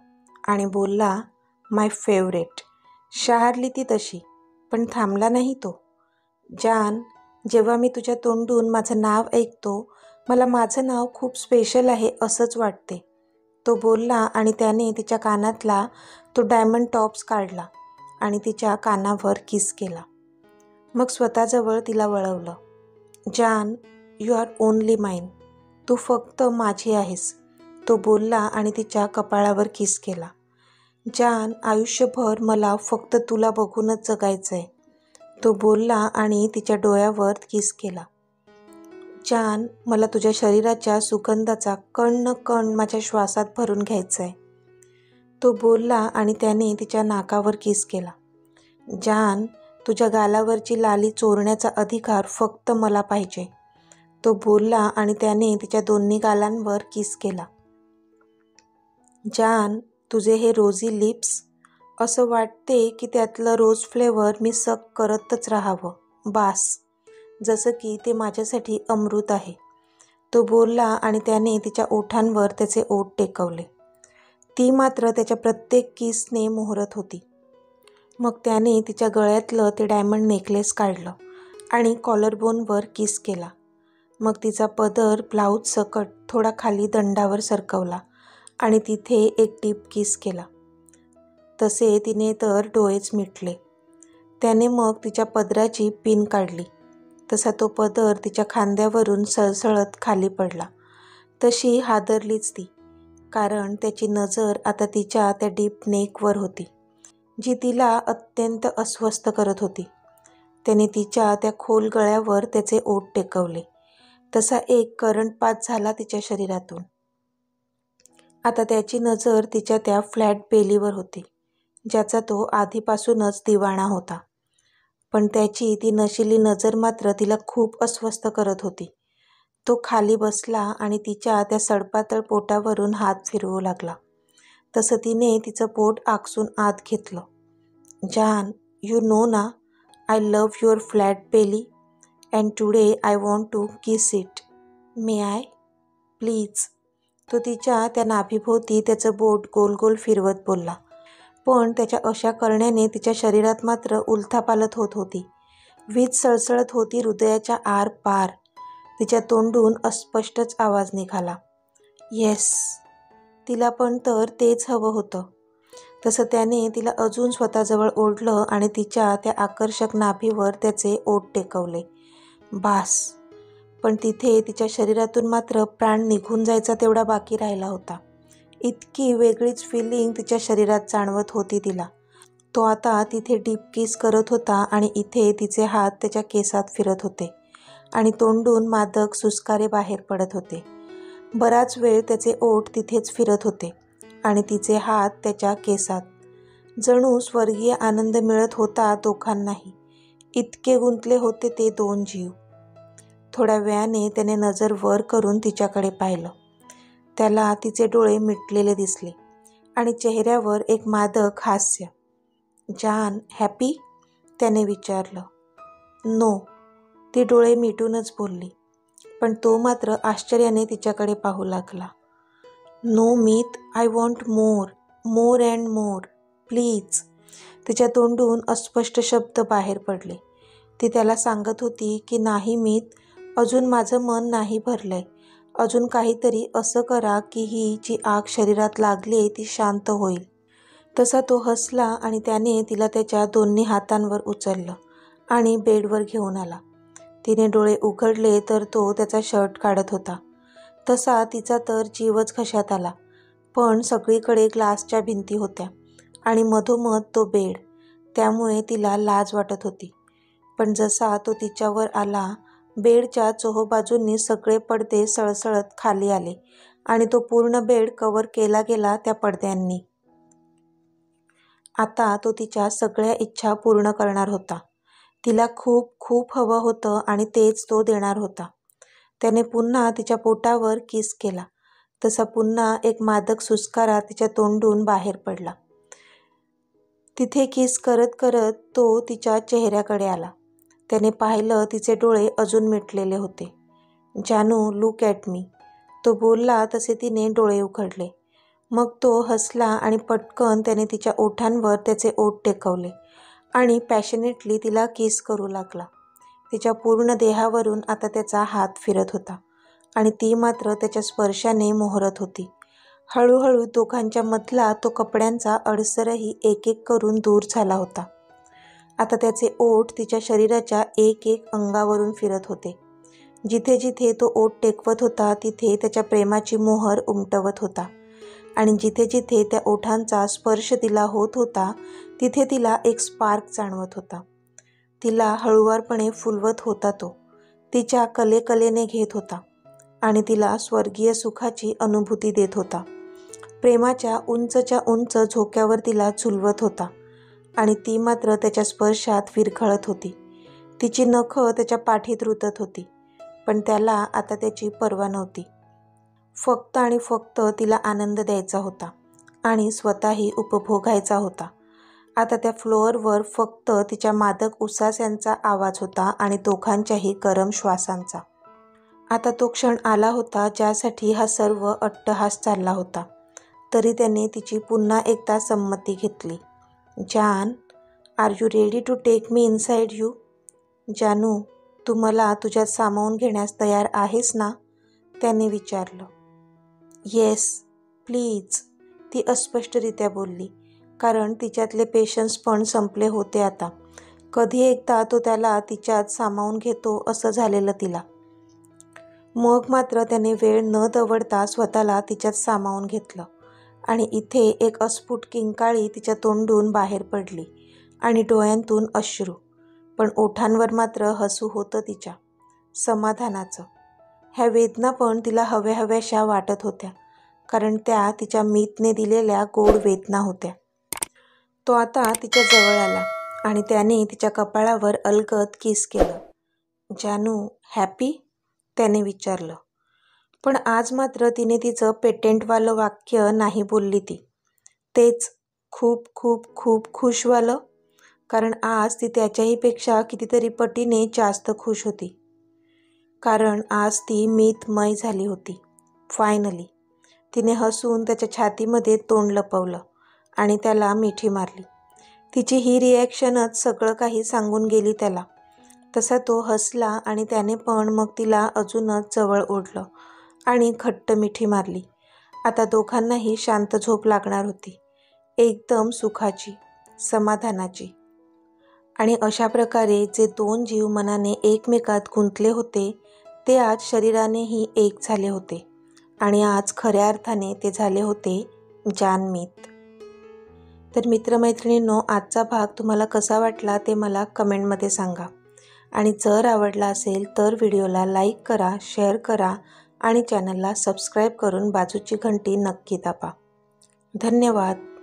आणि बोलला, माय फेवरेट. शहारली ती तशी, पण थांबला नाही तो. जान, जेव्हा मी तुझ्या तोंडून माझं नाव ऐकतो, मला माझं नाव खूप स्पेशल आहे असंच वाटते. तो बोलला आणि त्याने तिच्या कानातला तो डायमंड टॉप्स काढला आणि तिच्या कानावर किस केला. मग स्वतःजवळ तिला वळवलं. जान, यू आर ओनली माइन. तू फक्त माझी आहेस. तो बोलला आणि तिच्या कपाळावर किस केला. जान, आयुष्यभर मला फक्त तुला बघूनच जगायचंय. तो बोलला आणि तिच्या डोळ्यावर किस केला. जान, मला तुझ्या शरीराच्या सुगंधाचा कण न कण माझ्या श्वासात भरून घ्यायचा आहे. तो बोलला आणि त्याने तिच्या नाकावर किस केला. जान, तुझ्या गालावरची लाली चोरण्याचा अधिकार फक्त मला पाहिजे. तो बोलला आणि त्याने तिच्या दोन्ही गालांवर किस केला. जान, तुझे हे रोजी लिप्स, असं वाटते की त्यातलं रोज फ्लेवर मी सक करतच राहावं, बास, जसं की ते माझ्यासाठी अमृत आहे. तो बोलला आणि त्याने तिच्या ओठांवर त्याचे ओठ टेकवले. ती मात्र त्याच्या प्रत्येक किसने मोहरत होती. मग त्याने तिच्या गळ्यातलं ते डायमंड नेकलेस काढलं आणि कॉलरबोनवर किस केला. मग तिचा पदर ब्लाऊज सकट थोडा खाली दंडावर सरकवला आणि तिथे एक डीप किस केला. तसे तिने तर डोळेच मिटले. त्याने मग तिच्या पदराची पिन काढली. तसा तो पदर तिच्या खांद्यावरून सळसळत खाली पडला. तशी हादरलीच ती, कारण त्याची नजर आता तिच्या त्या डीप नेकवर होती, जी तिला अत्यंत अस्वस्थ करत होती. त्याने तिच्या त्या खोल गळ्यावर त्याचे ओठ टेकवले. तसा एक करंट पास झाला तिच्या शरीरातून. आता त्याची नजर तिच्या त्या फ्लॅट बेलीवर होती, ज्याचा तो आधीपासूनच दिवाणा होता. पण त्याची ती नशिली नजर मात्र तिला खूप अस्वस्थ करत होती. तो खाली बसला आणि तिच्या त्या सडपातळ पोटावरून हात फिरवू लागला. तसं तिने तिचं पोट आकसून आत घेतलं. जान, यू नो ना, I love your flat belly and today I want to kiss it. May I? Please. तो तिच्या त्या नाभीभोवती त्याचं बोट गोल गोल फिरवत बोलला. पण त्याच्या अशा करण्याने तिच्या शरीरात मात्र उलथापालथ होत होती. वीज सळसळत होती हृदयाच्या आर पार. तिच्या तोंडून अस्पष्टच आवाज निघाला, येस. तिला पण तर तेच हवं होतं. तसं त्याने तिला अजून स्वतःजवळ ओढलं आणि तिच्या त्या आकर्षक नाभीवर त्याचे ओठ टेकवले. बास. पण तिथे तिच्या शरीरातून मात्र प्राण निघून जायचा तेवढा बाकी राहिला होता. इतकी वेगळीच फिलिंग तिच्या शरीरात जाणवत होती तिला. तो आता तिथे डीप किस करत होता आणि इथे तिचे हात त्याच्या केसात फिरत होते आणि तोंडून मादक सुस्कारे बाहेर पडत होते. बराच वेळ त्याचे ओठ तिथेच फिरत होते आणि तिचे हात त्याच्या केसात. जणू स्वर्गीय आनंद मिळत होता दोघांनाही. इतके गुंतले होते ते दोन जीव. थोड्या वेळाने त्याने नजर वर करून तिच्याकडे पाहिलं. त्याला तिचे डोळे मिटलेले दिसले आणि चेहऱ्यावर एक मादक हास्य. जान, हॅपी? त्याने विचारलं. नो, ती डोळे मिटूनच बोलली. पण तो मात्र आश्चर्याने तिच्याकडे पाहू लागला. No Meet, I want more, more and more, please. तिच्या तोंडून अस्पष्ट शब्द बाहेर पडले. ती त्याला सांगत होती की नाही मीत, अजून माझं मन नाही भरलंय. अजून काहीतरी असं करा की ही जी आग शरीरात लागली ती शांत होईल. तसा तो हसला आणि त्याने तिला त्याच्या दोन्ही हातांवर उचललं आणि बेडवर घेऊन आला. तिने डोळे उघडले तर तो त्याचा शर्ट काढत होता. तसा तिचा तर जीवच घशात आला. पण सगळीकडे ग्लासच्या भिंती होत्या आणि मधोमध तो बेड, त्यामुळे तिला लाज वाटत होती. पण जसा तो तिच्यावर आला, बेडच्या चोहोबाजूंनी सगळे पडदे सळसळत खाली आले आणि तो पूर्ण बेड कव्हर केला गेला त्या पडद्यांनी. आता तो तिच्या सगळ्या इच्छा पूर्ण करणार होता. तिला खूप खूप हवं होतं आणि तेच तो देणार होता. त्याने पुन्हा तिच्या पोटावर किस केला. तसा पुन्हा एक मादक सुस्कारा तिच्या तोंडून बाहेर पडला. तिथे किस करत करत तो तिच्या चेहऱ्याकडे आला. त्याने पाहिलं तिचे डोळे अजून मिटलेले होते. जानू, लुक ॲट मी. तो बोलला तसे तिने डोळे उघडले. मग तो हसला आणि पटकन त्याने तिच्या ओठांवर त्याचे ओठ टेकवले आणि पॅशनेटली तिला किस करू लागला. तिच्या पूर्ण देहावरून आता त्याचा हात फिरत होता आणि ती मात्र त्याच्या स्पर्शाने मोहरत होती. हळूहळू दोघांच्या मधला तो कपड्यांचा अडसरही एक एक करून दूर झाला होता. आता त्याचे ओठ तिच्या शरीराच्या एक एक अंगावरून फिरत होते. जिथे जिथे तो ओठ टेकवत होता तिथे त्याच्या प्रेमाची मोहर उमटवत होता आणि जिथे जिथे त्या ओठांचा स्पर्श तिला होत होता तिथे तिला एक स्पार्क जाणवत होता. तिला हळुवारपणे फुलवत होता तो. तिच्या कलेकलेने घेत होता आणि तिला स्वर्गीय सुखाची अनुभूती देत होता. प्रेमाच्या उंचच्या उंच झोक्यावर तिला झुलवत होता आणि ती मात्र त्याच्या स्पर्शात विरघळत होती. तिची नखं त्याच्या पाठीत रुतत होती, पण त्याला आता त्याची पर्वा नव्हती. फक्त आणि फक्त तिला आनंद द्यायचा होता आणि स्वतःही उपभोगायचा होता. आता त्या फ्लोअरवर फक्त तिच्या मादक उसास्यांचा आवाज होता आणि दोघांच्याही गरम श्वासांचा. आता तो क्षण आला होता ज्यासाठी हा सर्व अट्टहास चालला होता. तरी त्याने तिची पुन्हा एकदा संमती घेतली. जान, are you ready to take me inside you? जानू, तू मला तुझ्यात सामावून घेण्यास तयार आहेस ना? त्याने विचारलं. येस प्लीज, ती अस्पष्टरित्या बोलली, कारण तिच्यातले पेशन्स पण संपले होते आता. कधी एकदा तो त्याला तिच्यात सामावून घेतो असं झालेलं तिला. मग मात्र त्याने वेळ न दवडता स्वतःला तिच्यात सामावून घेतलं आणि इथे एक अस्फुट किंकाळी तिच्या तोंडून बाहेर पडली आणि डोळ्यांतून अश्रू, पण ओठांवर मात्र हसू होतं तिच्या, समाधानाचं. ह्या वेदना पण तिला हव्याहव्याशा वाटत होत्या, कारण त्या तिच्या मीतने दिलेल्या गोड वेदना होत्या. तो आता तिच्या जवळ आला आणि त्याने तिच्या कपाळावर अलगद किस केलं. जानू, हॅपी? त्याने विचारलं. पण आज मात्र तिने तिचं पेटेंटवालं वाक्य नाही बोलली ती. तेच खूप खूप खूप खुशवालं, कारण आज ती त्याच्याहीपेक्षा कितीतरी पटीने जास्त खुश होती. कारण आज ती मीतमय झाली होती. फायनली तिने हसून त्याच्या छातीमध्ये तोंड लपवलं आणि त्याला मिठी मारली. तिची ही रिॲक्शनच सगळं काही सांगून गेली त्याला. तसा तो हसला आणि त्याने पण मग तिला अजूनच जवळ ओढलं आणि घट्ट मिठी मारली. आता दोघांनाही शांत झोप लागणार होती, एकदम सुखाची, समाधानाची. आणि अशा प्रकारे जे दोन जीव मनाने एकमेकात गुंतले होते ते आज शरीरानेही एक झाले होते आणि आज खऱ्या अर्थाने ते झाले होते जानमीत. तर मित्रमैत्रिणींनो, आजचा भाग तुम्हाला कसा वाटला ते मला कमेंटमध्ये सांगा. आणि जर आवडला असेल तर व्हिडिओला लाईक करा, शेअर करा आणि चॅनलला सबस्क्राईब करून बाजूची घंटी नक्की दाबा. धन्यवाद.